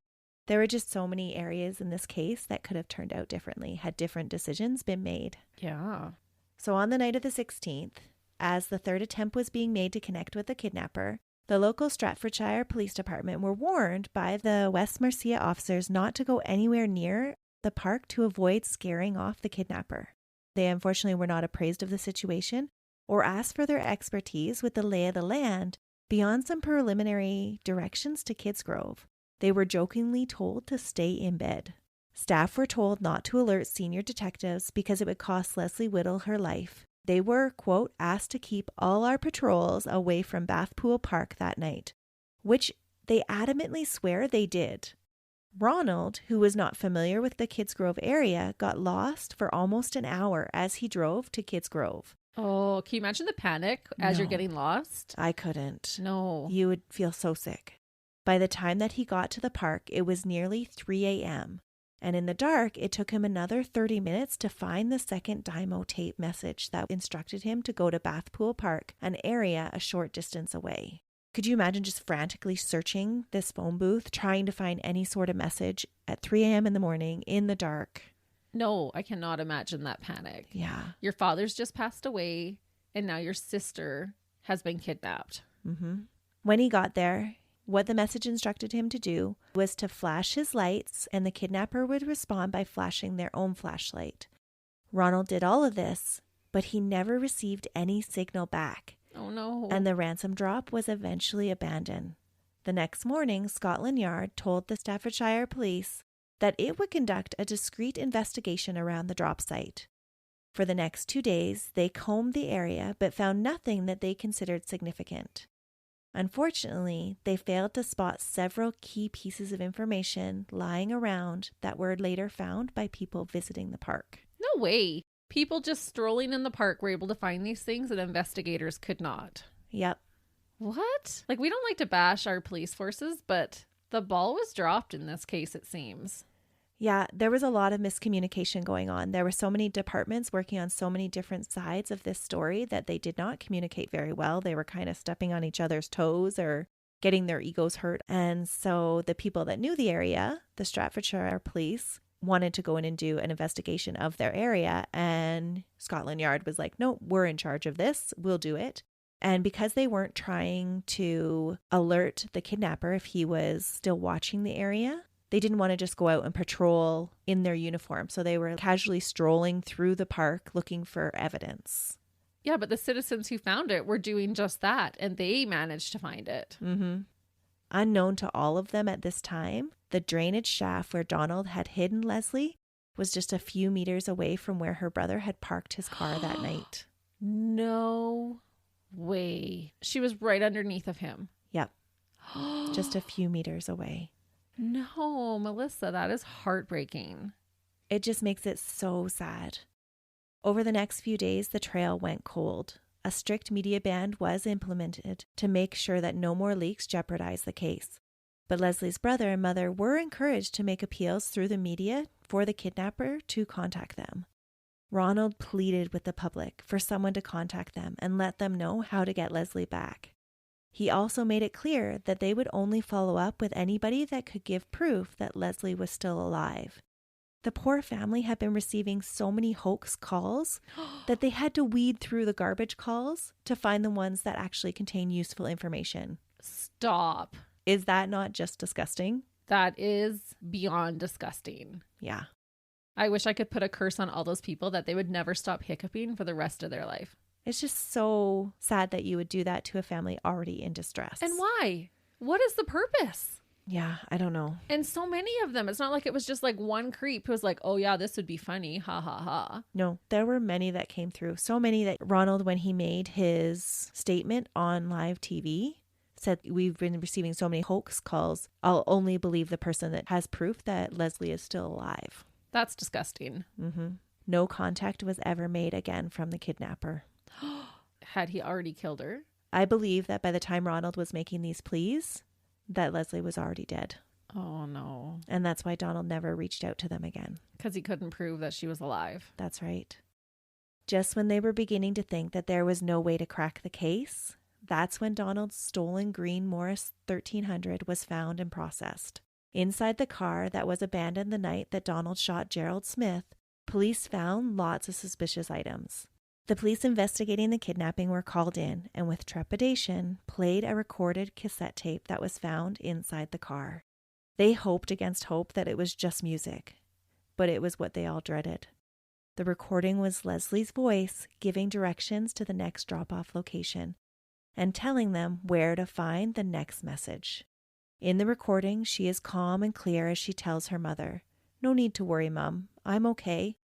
B: There were just so many areas in this case that could have turned out differently had different decisions been made.
A: Yeah.
B: So on the night of the 16th, as the third attempt was being made to connect with the kidnapper, the local Stratfordshire Police Department were warned by the West Mercia officers not to go anywhere near the park to avoid scaring off the kidnapper. They unfortunately were not appraised of the situation or asked for their expertise with the lay of the land beyond some preliminary directions to Kidsgrove. They were jokingly told to stay in bed. Staff were told not to alert senior detectives because it would cost Leslie Whittle her life. They were, quote, asked to keep all our patrols away from Bathpool Park that night, which they adamantly swear they did. Ronald, who was not familiar with the Kidsgrove area, got lost for almost an hour as he drove to Kidsgrove.
A: Oh, can you imagine the panic as you're getting lost?
B: I couldn't.
A: No.
B: You would feel so sick. By the time that he got to the park, it was nearly 3 a.m. And in the dark, it took him another 30 minutes to find the second Dymo tape message that instructed him to go to Bathpool Park, an area a short distance away. Could you imagine just frantically searching this phone booth, trying to find any sort of message at 3 a.m. in the morning in the dark?
A: No, I cannot imagine that panic.
B: Yeah.
A: Your father's just passed away, and now your sister has been kidnapped.
B: Mm-hmm. When he got there, what the message instructed him to do was to flash his lights, and the kidnapper would respond by flashing their own flashlight. Ronald did all of this, but he never received any signal back.
A: Oh no.
B: And the ransom drop was eventually abandoned. The next morning, Scotland Yard told the Staffordshire police that it would conduct a discreet investigation around the drop site. For the next 2 days, they combed the area but found nothing that they considered significant. Unfortunately, they failed to spot several key pieces of information lying around that were later found by people visiting the park.
A: No way. People just strolling in the park were able to find these things and investigators could not.
B: Yep.
A: What? Like, we don't like to bash our police forces, but the ball was dropped in this case, it seems.
B: Yeah, there was a lot of miscommunication going on. There were so many departments working on so many different sides of this story that they did not communicate very well. They were kind of stepping on each other's toes or getting their egos hurt. And so the people that knew the area, the Stratfordshire police, wanted to go in and do an investigation of their area. And Scotland Yard was like, no, we're in charge of this. We'll do it. And because they weren't trying to alert the kidnapper if he was still watching the area, they didn't want to just go out and patrol in their uniform. So they were casually strolling through the park looking for evidence.
A: Yeah, but the citizens who found it were doing just that, and they managed to find it.
B: Mm-hmm. Unknown to all of them at this time, the drainage shaft where Donald had hidden Leslie was just a few meters away from where her brother had parked his car that night.
A: No way. She was right underneath of him.
B: Yep. Just a few meters away.
A: No, Melissa, that is heartbreaking.
B: It just makes it so sad. Over the next few days, the trail went cold. A strict media ban was implemented to make sure that no more leaks jeopardized the case. But Leslie's brother and mother were encouraged to make appeals through the media for the kidnapper to contact them. Ronald pleaded with the public for someone to contact them and let them know how to get Leslie back. He also made it clear that they would only follow up with anybody that could give proof that Leslie was still alive. The poor family had been receiving so many hoax calls that they had to weed through the garbage calls to find the ones that actually contain useful information.
A: Stop.
B: Is that not just disgusting?
A: That is beyond disgusting.
B: Yeah.
A: I wish I could put a curse on all those people that they would never stop hiccuping for the rest of their life.
B: It's just so sad that you would do that to a family already in distress.
A: And why? What is the purpose?
B: Yeah, I don't know.
A: And so many of them. It's not like it was just like one creep who was like, oh yeah, this would be funny. Ha ha ha.
B: No, there were many that came through. So many that Ronald, when he made his statement on live TV, said, we've been receiving so many hoax calls. I'll only believe the person that has proof that Leslie is still alive.
A: That's disgusting.
B: Mm-hmm. No contact was ever made again from the kidnapper.
A: Had he already killed her?
B: I believe that by the time Ronald was making these pleas, that Leslie was already dead.
A: Oh, no.
B: And that's why Donald never reached out to them again.
A: Because he couldn't prove that she was alive.
B: That's right. Just when they were beginning to think that there was no way to crack the case, that's when Donald's stolen green Morris 1300 was found and processed. Inside the car that was abandoned the night that Donald shot Gerald Smith, police found lots of suspicious items. The police investigating the kidnapping were called in and with trepidation played a recorded cassette tape that was found inside the car. They hoped against hope that it was just music, but it was what they all dreaded. The recording was Leslie's voice giving directions to the next drop-off location and telling them where to find the next message. In the recording, she is calm and clear as she tells her mother, "No need to worry, Mum. I'm okay.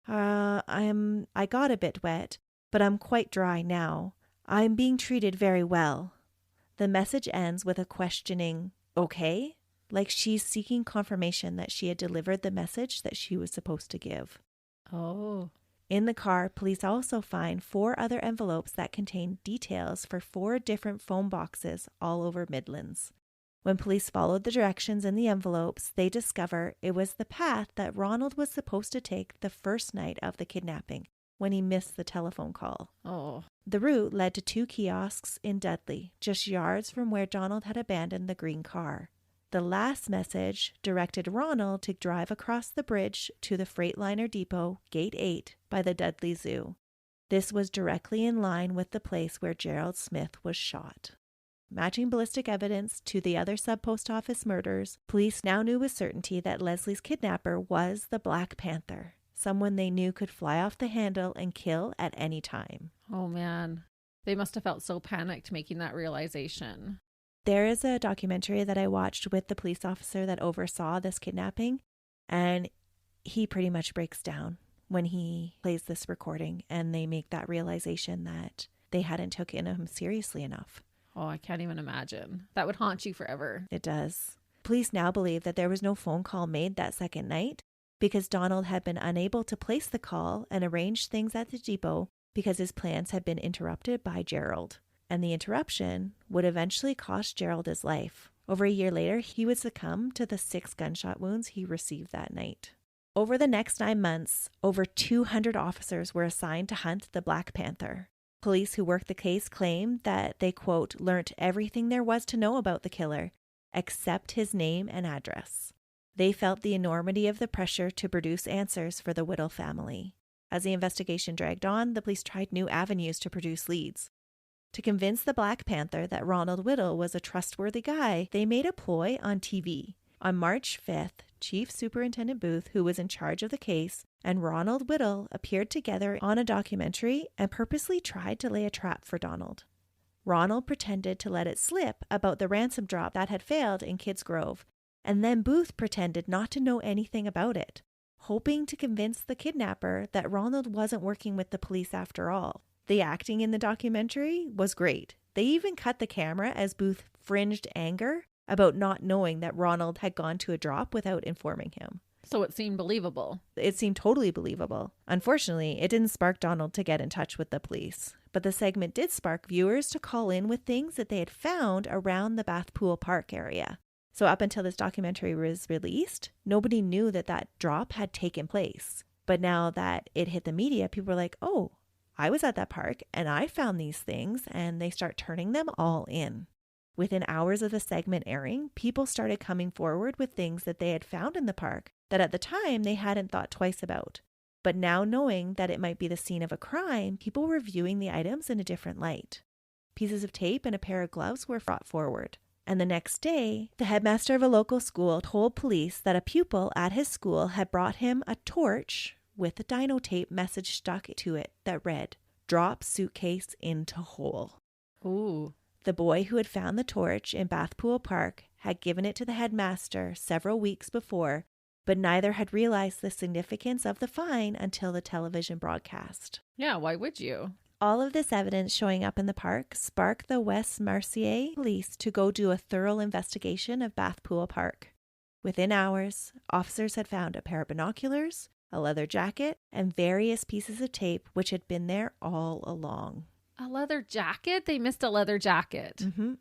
B: I got a bit wet, but I'm quite dry now. I'm being treated very well." The message ends with a questioning, "Okay?" Like she's seeking confirmation that she had delivered the message that she was supposed to give.
A: Oh.
B: In the car, police also find 4 other envelopes that contain details for 4 different phone boxes all over Midlands. When police followed the directions in the envelopes, they discover it was the path that Ronald was supposed to take the first night of the kidnapping when he missed the telephone call.
A: Oh.
B: The route led to 2 kiosks in Dudley, just yards from where Donald had abandoned the green car. The last message directed Ronald to drive across the bridge to the Freightliner Depot, Gate 8, by the Dudley Zoo. This was directly in line with the place where Gerald Smith was shot. Matching ballistic evidence to the other sub-post office murders, police now knew with certainty that Leslie's kidnapper was the Black Panther, someone they knew could fly off the handle and kill at any time.
A: Oh, man. They must have felt so panicked making that realization.
B: There is a documentary that I watched with the police officer that oversaw this kidnapping, and he pretty much breaks down when he plays this recording, and they make that realization that they hadn't taken him seriously enough.
A: Oh, I can't even imagine. That would haunt you forever.
B: It does. Police now believe that there was no phone call made that second night because Donald had been unable to place the call and arrange things at the depot because his plans had been interrupted by Gerald. And the interruption would eventually cost Gerald his life. Over a year later, he would succumb to the 6 gunshot wounds he received that night. Over the next 9 months, over 200 officers were assigned to hunt the Black Panther. Police who worked the case claimed that they, quote, learnt everything there was to know about the killer, except his name and address. They felt the enormity of the pressure to produce answers for the Whittle family. As the investigation dragged on, the police tried new avenues to produce leads. To convince the Black Panther that Ronald Whittle was a trustworthy guy, they made a ploy on TV. On March 5th, Chief Superintendent Booth, who was in charge of the case, and Ronald Whittle appeared together on a documentary and purposely tried to lay a trap for Donald. Ronald pretended to let it slip about the ransom drop that had failed in Kids Grove, and then Booth pretended not to know anything about it, hoping to convince the kidnapper that Ronald wasn't working with the police after all. The acting in the documentary was great. They even cut the camera as Booth fringed anger about not knowing that Ronald had gone to a drop without informing him.
A: So it seemed believable.
B: It seemed totally believable. Unfortunately, it didn't spark Donald to get in touch with the police. But the segment did spark viewers to call in with things that they had found around the Bathpool Park area. So up until this documentary was released, nobody knew that that drop had taken place. But now that it hit the media, people were like, oh, I was at that park and I found these things, and they start turning them all in. Within hours of the segment airing, people started coming forward with things that they had found in the park that at the time they hadn't thought twice about. But now knowing that it might be the scene of a crime, people were viewing the items in a different light. Pieces of tape and a pair of gloves were brought forward. And the next day, the headmaster of a local school told police that a pupil at his school had brought him a torch with a dino tape message stuck to it that read, "Drop suitcase into hole."
A: Ooh.
B: The boy who had found the torch in Bathpool Park had given it to the headmaster several weeks before, but neither had realized the significance of the find until the television broadcast.
A: Yeah, why would you?
B: All of this evidence showing up in the park sparked the West Marseille police to go do a thorough investigation of Bathpool Park. Within hours, officers had found a pair of binoculars, a leather jacket, and various pieces of tape which had been there all along.
A: A leather jacket? They missed a leather jacket.
B: Mm-hmm.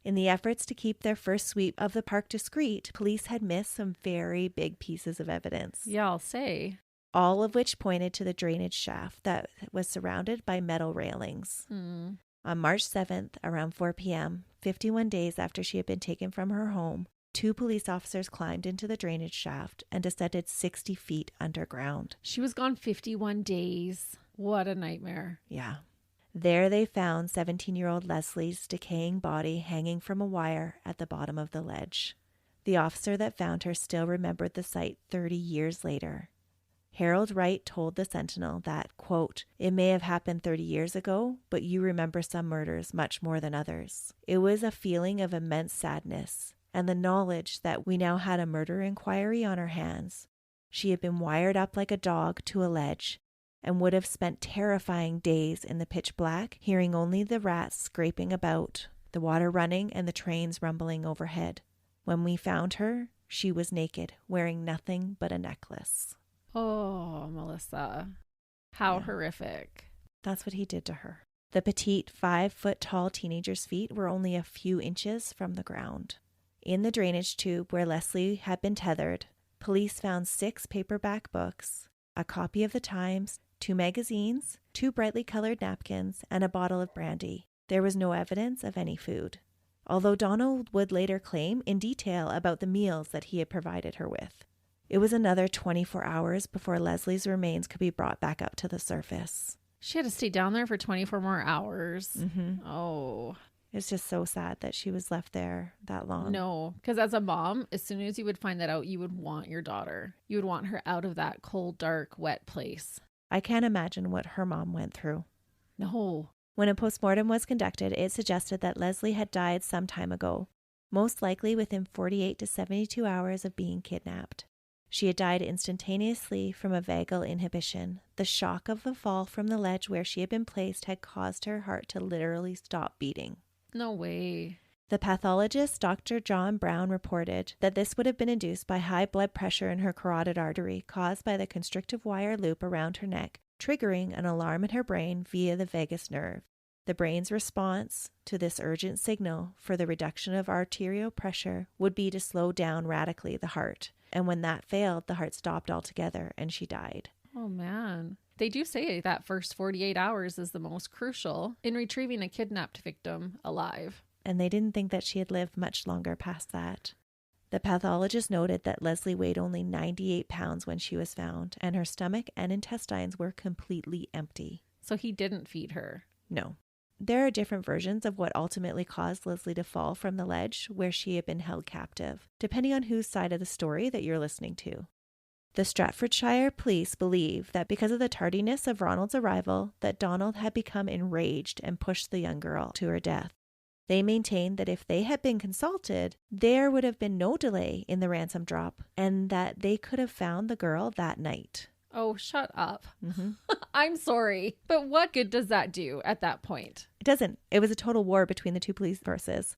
B: In the efforts to keep their first sweep of the park discreet, police had missed some very big pieces of evidence.
A: Yeah, I'll say.
B: All of which pointed to the drainage shaft that was surrounded by metal railings.
A: Hmm.
B: On March 7th, around 4 p.m., 51 days after she had been taken from her home, 2 police officers climbed into the drainage shaft and descended 60 feet underground.
A: She was gone 51 days. What a nightmare.
B: Yeah. There they found 17-year-old Leslie's decaying body hanging from a wire at the bottom of the ledge. The officer that found her still remembered the sight 30 years later. Harold Wright told the Sentinel that, quote, "It may have happened 30 years ago, but you remember some murders much more than others. It was a feeling of immense sadness, and the knowledge that we now had a murder inquiry on our hands. She had been wired up like a dog to a ledge, and would have spent terrifying days in the pitch black, hearing only the rats scraping about, the water running, and the trains rumbling overhead. When we found her, she was naked, wearing nothing but a necklace."
A: Oh, Melissa. How
B: Yeah.
A: horrific.
B: That's what he did to her. The petite 5-foot-tall teenager's feet were only a few inches from the ground. In the drainage tube where Leslie had been tethered, police found 6 paperback books, a copy of the Times, 2 magazines, 2 brightly colored napkins, and a bottle of brandy. There was no evidence of any food, although Donald would later claim in detail about the meals that he had provided her with. It was another 24 hours before Leslie's remains could be brought back up to the surface.
A: She had to stay down there for 24 more hours.
B: Mm-hmm.
A: Oh.
B: It's just so sad that she was left there that long.
A: No, because as a mom, as soon as you would find that out, you would want your daughter. You would want her out of that cold, dark, wet place.
B: I can't imagine what her mom went through.
A: No.
B: When a postmortem was conducted, it suggested that Leslie had died some time ago, most likely within 48 to 72 hours of being kidnapped. She had died instantaneously from a vagal inhibition. The shock of the fall from the ledge where she had been placed had caused her heart to literally stop beating.
A: No way.
B: The pathologist, Dr. John Brown, reported that this would have been induced by high blood pressure in her carotid artery caused by the constrictive wire loop around her neck, triggering an alarm in her brain via the vagus nerve. The brain's response to this urgent signal for the reduction of arterial pressure would be to slow down radically the heart. And when that failed, the heart stopped altogether and she died.
A: Oh, man. They do say that first 48 hours is the most crucial in retrieving a kidnapped victim alive.
B: And they didn't think that she had lived much longer past that. The pathologist noted that Leslie weighed only 98 pounds when she was found, and her stomach and intestines were completely empty.
A: So he didn't feed her.
B: No. There are different versions of what ultimately caused Leslie to fall from the ledge where she had been held captive, depending on whose side of the story that you're listening to. The Staffordshire police believe that because of the tardiness of Ronald's arrival, that Donald had become enraged and pushed the young girl to her death. They maintain that if they had been consulted, there would have been no delay in the ransom drop, and that they could have found the girl that night.
A: Oh, shut up.
B: Mm-hmm.
A: I'm sorry. But what good does that do at that point?
B: It doesn't. It was a total war between the two police forces.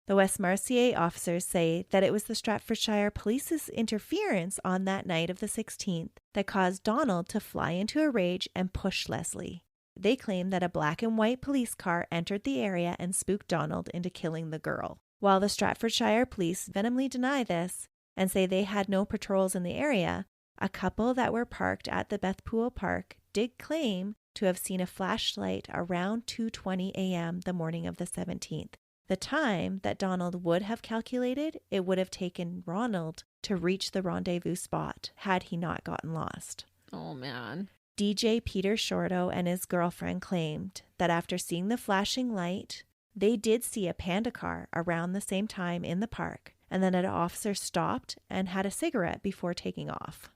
B: The West Marseille officers say that it was the Staffordshire police's interference on that night of the 16th that caused Donald to fly into a rage and push Leslie. They claim that a black and white police car entered the area and spooked Donald into killing the girl. While the Staffordshire police vehemently deny this and say they had no patrols in the area, a couple that were parked at the Bathpool Park did claim to have seen a flashlight around 2:20 a.m. the morning of the 17th. The time that Donald would have calculated, it would have taken Ronald to reach the rendezvous spot had he not gotten lost.
A: Oh, man.
B: DJ Peter Shorto and his girlfriend claimed that after seeing the flashing light, they did see a panda car around the same time in the park, and then an officer stopped and had a cigarette before taking off.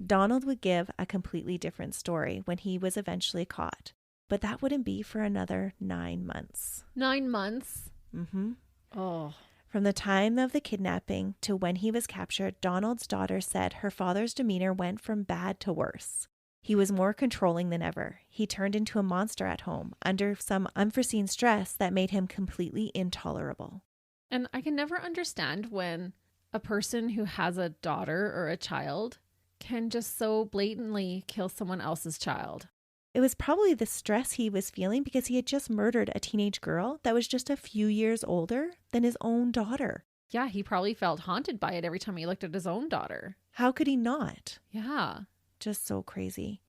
B: Donald would give a completely different story when he was eventually caught, but that wouldn't be for another 9 months.
A: 9 months?
B: Mm-hmm.
A: Oh.
B: From the time of the kidnapping to when he was captured, Donald's daughter said her father's demeanor went from bad to worse. He was more controlling than ever. He turned into a monster at home under some unforeseen stress that made him completely intolerable.
A: And I can never understand when a person who has a daughter or a child can just so blatantly kill someone else's child.
B: It was probably the stress he was feeling because he had just murdered a teenage girl that was just a few years older than his own daughter.
A: Yeah, he probably felt haunted by it every time he looked at his own daughter.
B: How could he not?
A: Yeah.
B: Just so crazy.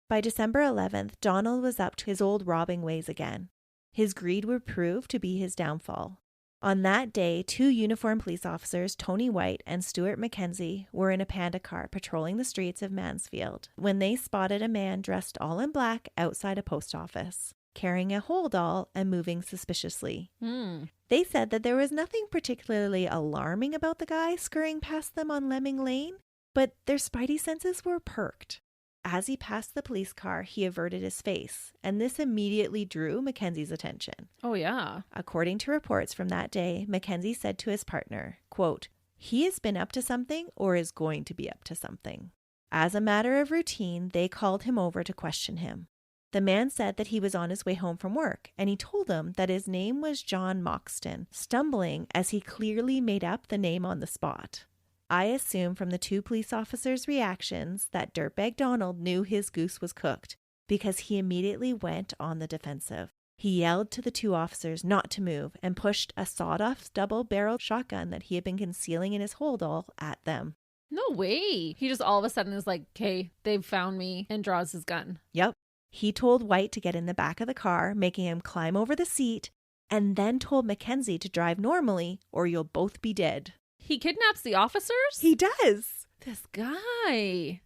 B: By December 11th, Donald was up to his old robbing ways again. His greed would prove to be his downfall. On that day, 2 uniformed police officers, Tony White and Stuart Mackenzie, were in a panda car patrolling the streets of Mansfield when they spotted a man dressed all in black outside a post office, carrying a hold all and moving suspiciously. They said that there was nothing particularly alarming about the guy scurrying past them on Lemming Lane, but their spidey senses were perked. As he passed the police car, he averted his face, and this immediately drew Mackenzie's attention.
A: Oh, yeah.
B: According to reports from that day, Mackenzie said to his partner, quote, "He has been up to something or is going to be up to something." As a matter of routine, they called him over to question him. The man said that he was on his way home from work, and he told them that his name was John Moxton, stumbling as he clearly made up the name on the spot. I assume from the 2 police officers' reactions that dirtbag Donald knew his goose was cooked because he immediately went on the defensive. He yelled to the 2 officers not to move and pushed a sawed-off double-barreled shotgun that he had been concealing in his hold all at them.
A: No way. He just all of a sudden is like, okay, they've found me, and draws his gun.
B: Yep. He told White to get in the back of the car, making him climb over the seat, and then told Mackenzie to drive normally or you'll both be dead.
A: He kidnaps the officers?
B: He does.
A: This guy.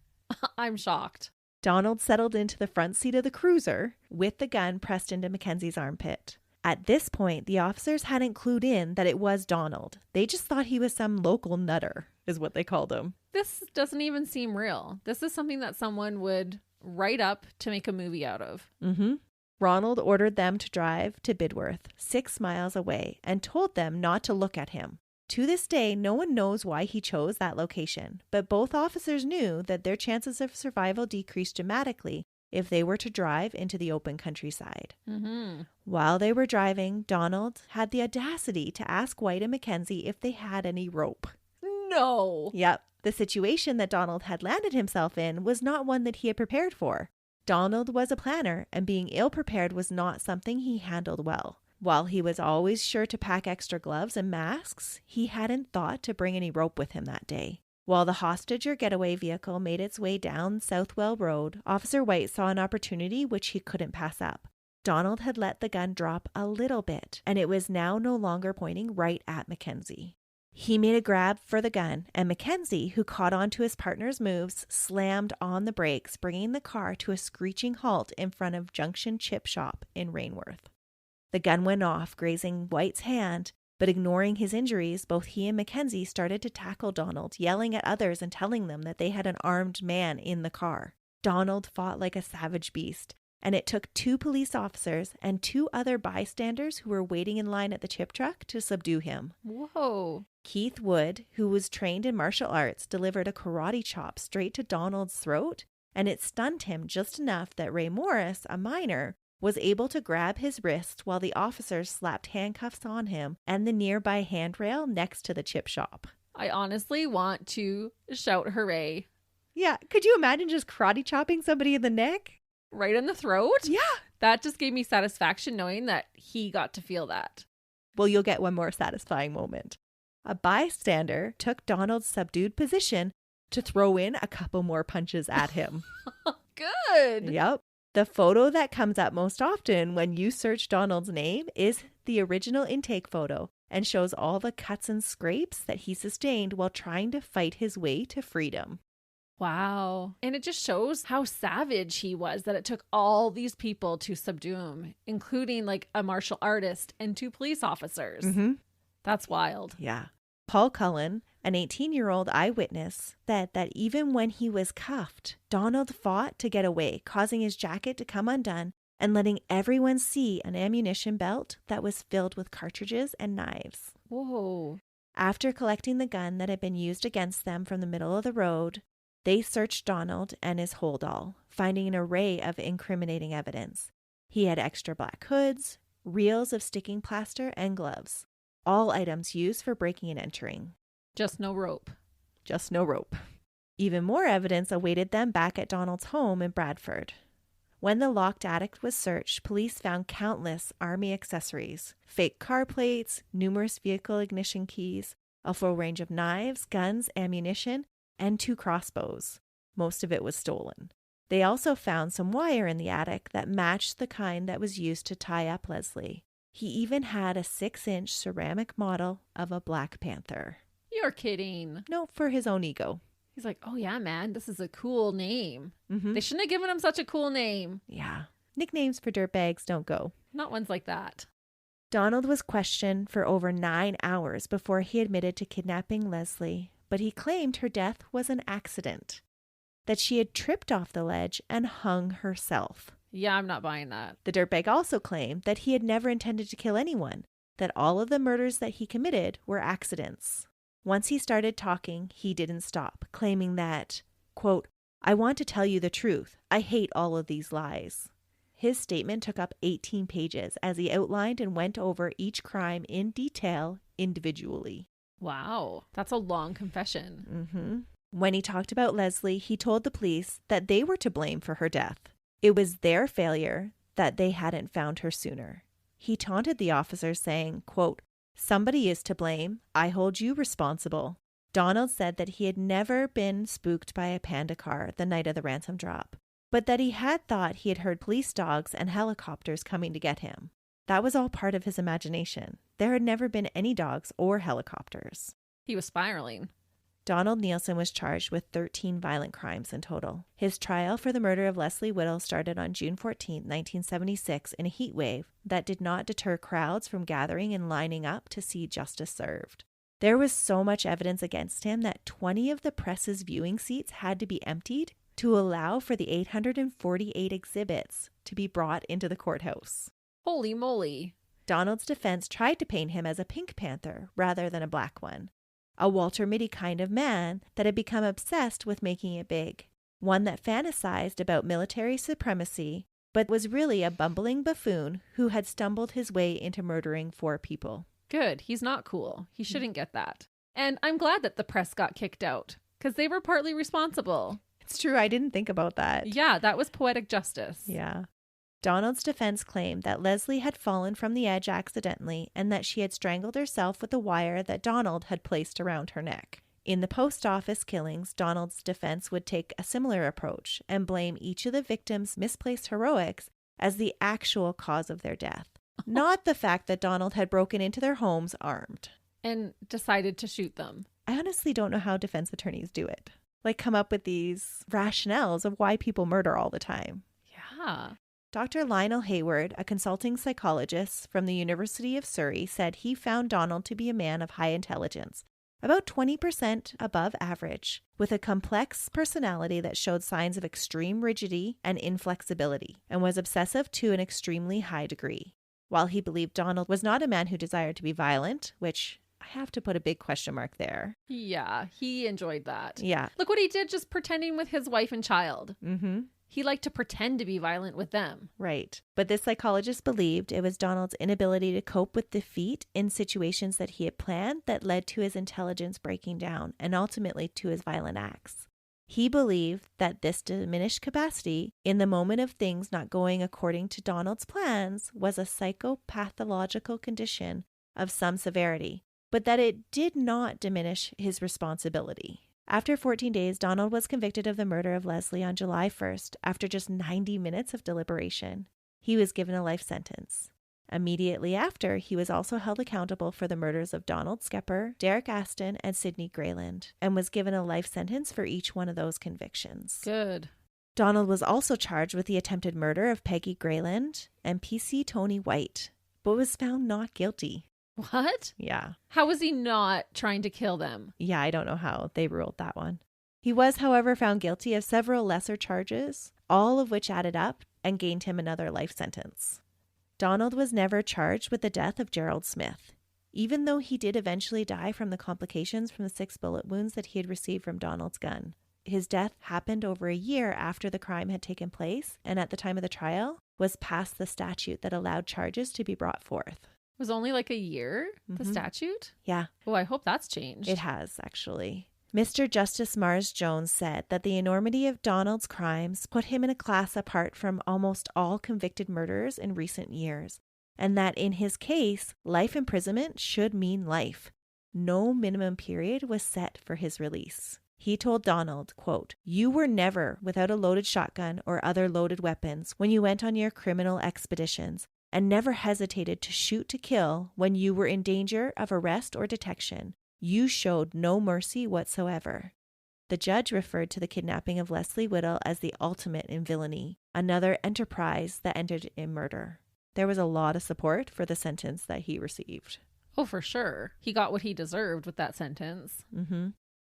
A: I'm shocked.
B: Donald settled into the front seat of the cruiser with the gun pressed into Mackenzie's armpit. At this point, the officers hadn't clued in that it was Donald. They just thought he was some local nutter, is what they called him.
A: This doesn't even seem real. This is something that someone would write up to make a movie out of.
B: Ronald ordered them to drive to Bidworth, 6 miles away, and told them not to look at him. To this day, no one knows why he chose that location, but both officers knew that their chances of survival decreased dramatically if they were to drive into the open countryside. While they were driving, Donald had the audacity to ask White and Mackenzie if they had any rope.
A: No.
B: Yep. The situation that Donald had landed himself in was not one that he had prepared for. Donald was a planner, and being ill-prepared was not something he handled well. While he was always sure to pack extra gloves and masks, he hadn't thought to bring any rope with him that day. While the hostage or getaway vehicle made its way down Southwell Road, Officer White saw an opportunity which he couldn't pass up. Donald had let the gun drop a little bit, and it was now no longer pointing right at Mackenzie. He made a grab for the gun, and Mackenzie, who caught on to his partner's moves, slammed on the brakes, bringing the car to a screeching halt in front of Junction Chip Shop in Rainworth. The gun went off, grazing White's hand, but ignoring his injuries, both he and Mackenzie started to tackle Donald, yelling at others and telling them that they had an armed man in the car. Donald fought like a savage beast, and it took 2 police officers and 2 other bystanders who were waiting in line at the chip truck to subdue him.
A: Whoa.
B: Keith Wood, who was trained in martial arts, delivered a karate chop straight to Donald's throat, and it stunned him just enough that Ray Morris, a minor, was able to grab his wrist while the officers slapped handcuffs on him and the nearby handrail next to the chip shop.
A: I honestly want to shout hooray.
B: Yeah, could you imagine just karate chopping somebody in the neck?
A: Right in the throat?
B: Yeah.
A: That just gave me satisfaction knowing that he got to feel that.
B: Well, you'll get one more satisfying moment. A bystander took Donald's subdued position to throw in a couple more punches at him.
A: Good.
B: Yep. The photo that comes up most often when you search Donald's name is the original intake photo and shows all the cuts and scrapes that he sustained while trying to fight his way to freedom.
A: Wow. And it just shows how savage he was, that it took all these people to subdue him, including like a martial artist and 2 police officers.
B: Mm-hmm.
A: That's wild.
B: Yeah. Paul Cullen, an 18-year-old eyewitness, said that even when he was cuffed, Donald fought to get away, causing his jacket to come undone and letting everyone see an ammunition belt that was filled with cartridges and knives.
A: Whoa.
B: After collecting the gun that had been used against them from the middle of the road, they searched Donald and his hold all, finding an array of incriminating evidence. He had extra black hoods, reels of sticking plaster, and gloves. All items used for breaking and entering.
A: Just no rope.
B: Just no rope. Even more evidence awaited them back at Donald's home in Bradford. When the locked attic was searched, police found countless army accessories, fake car plates, numerous vehicle ignition keys, a full range of knives, guns, ammunition, and 2 crossbows. Most of it was stolen. They also found some wire in the attic that matched the kind that was used to tie up Leslie. He even had a 6-inch ceramic model of a Black Panther.
A: You're kidding.
B: No, for his own ego.
A: He's like, oh yeah, man, this is a cool name.
B: Mm-hmm.
A: They shouldn't have given him such a cool name.
B: Yeah. Nicknames for dirtbags don't go.
A: Not ones like that.
B: Donald was questioned for over 9 hours before he admitted to kidnapping Leslie, but he claimed her death was an accident, that she had tripped off the ledge and hung herself.
A: Yeah, I'm not buying that.
B: The dirtbag also claimed that he had never intended to kill anyone, that all of the murders that he committed were accidents. Once he started talking, he didn't stop, claiming that, quote, "I want to tell you the truth. I hate all of these lies." His statement took up 18 pages as he outlined and went over each crime in detail individually.
A: Wow, that's a long confession.
B: Mm-hmm. When he talked about Leslie, he told the police that they were to blame for her death. It was their failure that they hadn't found her sooner. He taunted the officers, saying, quote, "Somebody is to blame. I hold you responsible." Donald said that he had never been spooked by a panda car the night of the ransom drop, but that he had thought he had heard police dogs and helicopters coming to get him. That was all part of his imagination. There had never been any dogs or helicopters.
A: He was spiraling.
B: Donald Neilson was charged with 13 violent crimes in total. His trial for the murder of Leslie Whittle started on June 14, 1976, in a heat wave that did not deter crowds from gathering and lining up to see justice served. There was so much evidence against him that 20 of the press's viewing seats had to be emptied to allow for the 848 exhibits to be brought into the courthouse.
A: Holy moly.
B: Donald's defense tried to paint him as a pink panther rather than a black one. A Walter Mitty kind of man that had become obsessed with making it big. One that fantasized about military supremacy, but was really a bumbling buffoon who had stumbled his way into murdering 4 people.
A: Good. He's not cool. He shouldn't get that. And I'm glad that the press got kicked out, because they were partly responsible.
B: It's true. I didn't think about that.
A: Yeah, that was poetic justice.
B: Yeah. Donald's defense claimed that Leslie had fallen from the edge accidentally and that she had strangled herself with a wire that Donald had placed around her neck. In the post office killings, Donald's defense would take a similar approach and blame each of the victims' misplaced heroics as the actual cause of their death, not the fact that Donald had broken into their homes armed.
A: And decided to shoot them.
B: I honestly don't know how defense attorneys do it. Like, come up with these rationales of why people murder all the time.
A: Yeah.
B: Dr. Lionel Hayward, a consulting psychologist from the University of Surrey, said he found Donald to be a man of high intelligence, about 20% above average, with a complex personality that showed signs of extreme rigidity and inflexibility, and was obsessive to an extremely high degree. While he believed Donald was not a man who desired to be violent, which I have to put a big question mark there.
A: Yeah, he enjoyed that.
B: Yeah.
A: Look what he did just pretending with his wife and child.
B: Mm-hmm.
A: He liked to pretend to be violent with them.
B: Right. But this psychologist believed it was Donald's inability to cope with defeat in situations that he had planned that led to his intelligence breaking down and ultimately to his violent acts. He believed that this diminished capacity in the moment of things not going according to Donald's plans was a psychopathological condition of some severity, but that it did not diminish his responsibility. After 14 days, Donald was convicted of the murder of Leslie on July 1st after just 90 minutes of deliberation. He was given a life sentence. Immediately after, he was also held accountable for the murders of Donald Skepper, Derek Aston, and Sidney Grayland, and was given a life sentence for each one of those convictions.
A: Good.
B: Donald was also charged with the attempted murder of Peggy Grayland and PC Tony White, but was found not guilty.
A: What?
B: Yeah.
A: How was he not trying to kill them?
B: Yeah, I don't know how they ruled that one. He was, however, found guilty of several lesser charges, all of which added up and gained him another life sentence. Donald was never charged with the death of Gerald Smith, even though he did eventually die from the complications from the 6 bullet wounds that he had received from Donald's gun. His death happened over a year after the crime had taken place, and at the time of the trial was past the statute that allowed charges to be brought forth.
A: It was only like a year, the statute?
B: Yeah.
A: Oh, I hope that's changed.
B: It has, actually. Mr. Justice Mars Jones said that the enormity of Donald's crimes put him in a class apart from almost all convicted murderers in recent years, and that in his case, life imprisonment should mean life. No minimum period was set for his release. He told Donald, quote, "You were never without a loaded shotgun or other loaded weapons when you went on your criminal expeditions, and never hesitated to shoot to kill when you were in danger of arrest or detection. You showed no mercy whatsoever." The judge referred to the kidnapping of Leslie Whittle as the ultimate in villainy, another enterprise that ended in murder. There was a lot of support for the sentence that he received.
A: Oh, for sure. He got what he deserved with that sentence.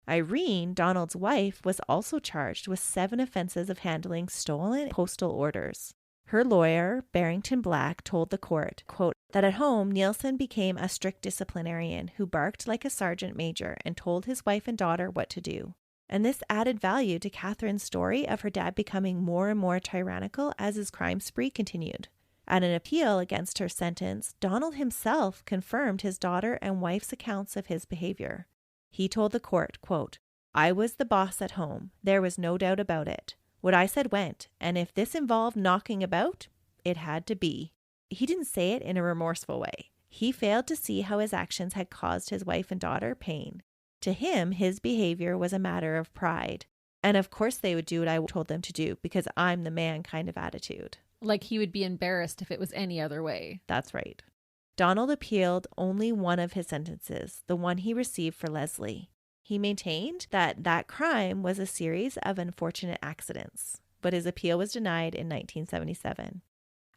B: Irene, Donald's wife, was also charged with 7 offenses of handling stolen postal orders. Her lawyer, Barrington Black, told the court, quote, that at home, Neilson became a strict disciplinarian who barked like a sergeant major and told his wife and daughter what to do. And this added value to Catherine's story of her dad becoming more and more tyrannical as his crime spree continued. At an appeal against her sentence, Donald himself confirmed his daughter and wife's accounts of his behavior. He told the court, quote, "I was the boss at home. There was no doubt about it. What I said went, and if this involved knocking about, it had to be." He didn't say it in a remorseful way. He failed to see how his actions had caused his wife and daughter pain. To him, his behavior was a matter of pride. And of course they would do what I told them to do because I'm the man kind of attitude.
A: Like he would be embarrassed if it was any other way.
B: That's right. Donald appealed only one of his sentences, the one he received for Leslie. He maintained that that crime was a series of unfortunate accidents, but his appeal was denied in 1977.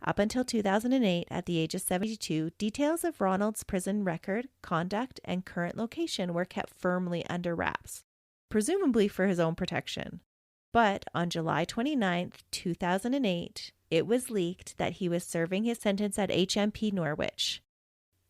B: Up until 2008, at the age of 72, details of Ronald's prison record, conduct, and current location were kept firmly under wraps, presumably for his own protection. But on July 29, 2008, it was leaked that he was serving his sentence at HMP Norwich.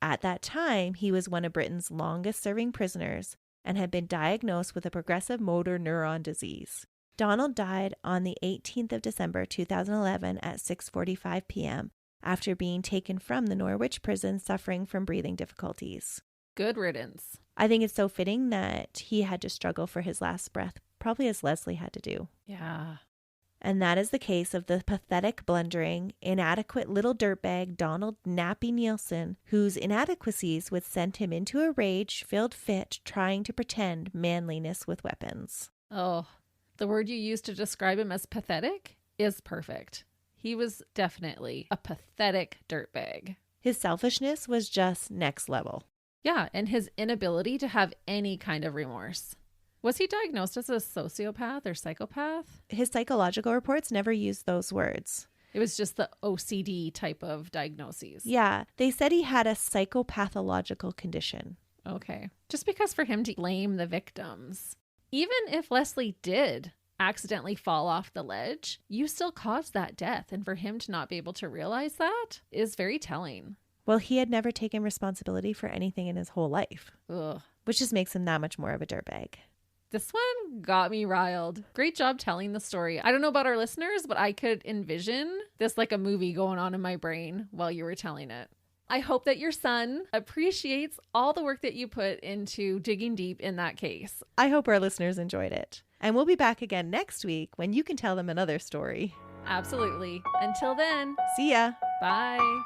B: At that time, he was one of Britain's longest-serving prisoners and had been diagnosed with a progressive motor neuron disease. Donald died on the 18th of December 2011 at 6:45 p.m. after being taken from the Norwich prison suffering from breathing difficulties.
A: Good riddance.
B: I think it's so fitting that he had to struggle for his last breath, probably as Leslie had to do.
A: Yeah.
B: And that is the case of the pathetic, blundering, inadequate little dirtbag Donald Nappy Neilson, whose inadequacies would send him into a rage-filled fit trying to pretend manliness with weapons.
A: Oh, the word you used to describe him as pathetic is perfect. He was definitely a pathetic dirtbag.
B: His selfishness was just next level.
A: Yeah, and his inability to have any kind of remorse. Was he diagnosed as a sociopath or psychopath?
B: His psychological reports never used those words.
A: It was just the OCD type of diagnoses.
B: Yeah, they said he had a psychopathological condition.
A: Okay. Just because for him to blame the victims. Even if Leslie did accidentally fall off the ledge, you still caused that death. And for him to not be able to realize that is very telling.
B: Well, he had never taken responsibility for anything in his whole life.
A: Ugh.
B: Which just makes him that much more of a dirtbag.
A: This one got me riled. Great job telling the story. I don't know about our listeners, but I could envision this like a movie going on in my brain while you were telling it. I hope that your son appreciates all the work that you put into digging deep in that case.
B: I hope our listeners enjoyed it. And we'll be back again next week when you can tell them another story.
A: Absolutely. Until then,
B: see ya.
A: Bye.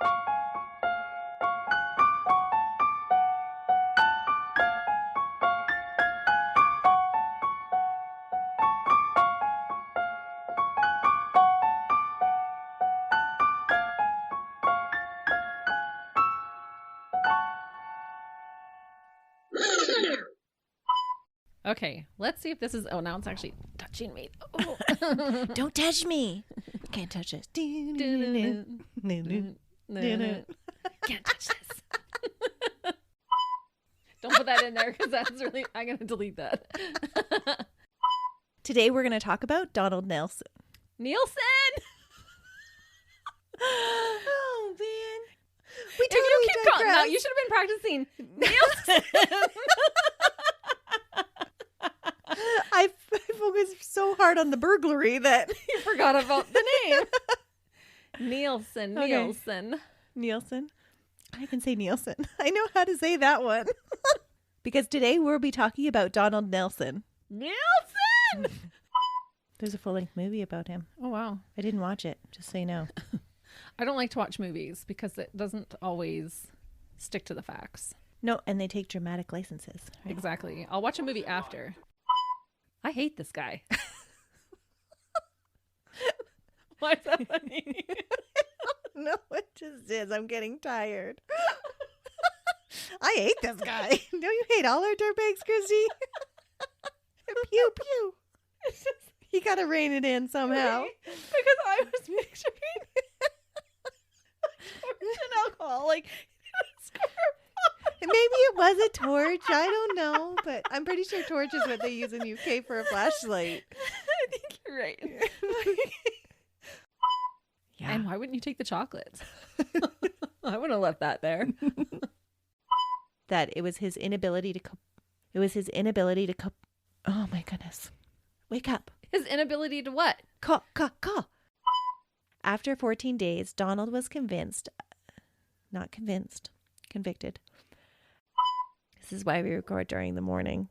A: Okay, let's see if this is... Oh, now it's actually touching me. Oh.
B: Don't touch me. Can't touch this.
A: Can't touch this. Don't put that in there because that's really... I'm going to delete that.
B: Today we're going to talk about Donald Neilson.
A: Neilson!
B: Oh, man. We
A: If you keep calling... No, you should have been practicing Neilson.
B: I focused so hard on the burglary that
A: You forgot about the name. Neilson.
B: Okay.
A: Neilson.
B: Neilson. I can say Neilson. I know how to say that one. Because today we'll be talking about Donald Neilson.
A: Neilson!
B: There's a full-length movie about him.
A: Oh, wow.
B: I didn't watch it, just so you know.
A: I don't like to watch movies because it doesn't always stick to the facts.
B: No, and they take dramatic licenses. Right?
A: Exactly. I'll watch a movie after. I hate this guy. Why is that funny?
B: No, it just is. I'm getting tired. I hate this guy. Don't you hate all our dirtbags, Christy? Pew, pew. You gotta rein it in somehow.
A: Because I was picturing torch and alcohol. Like,
B: Maybe it was a torch. I don't know. But I'm pretty sure torch is what they use in the UK for a flashlight.
A: I think you're right.
B: Yeah.
A: And why wouldn't you take the chocolates? I wouldn't have left that there.
B: That it was his inability to oh my goodness. Wake up.
A: His inability to what?
B: Call. After 14 days, Donald was convicted. This is why we record during the morning.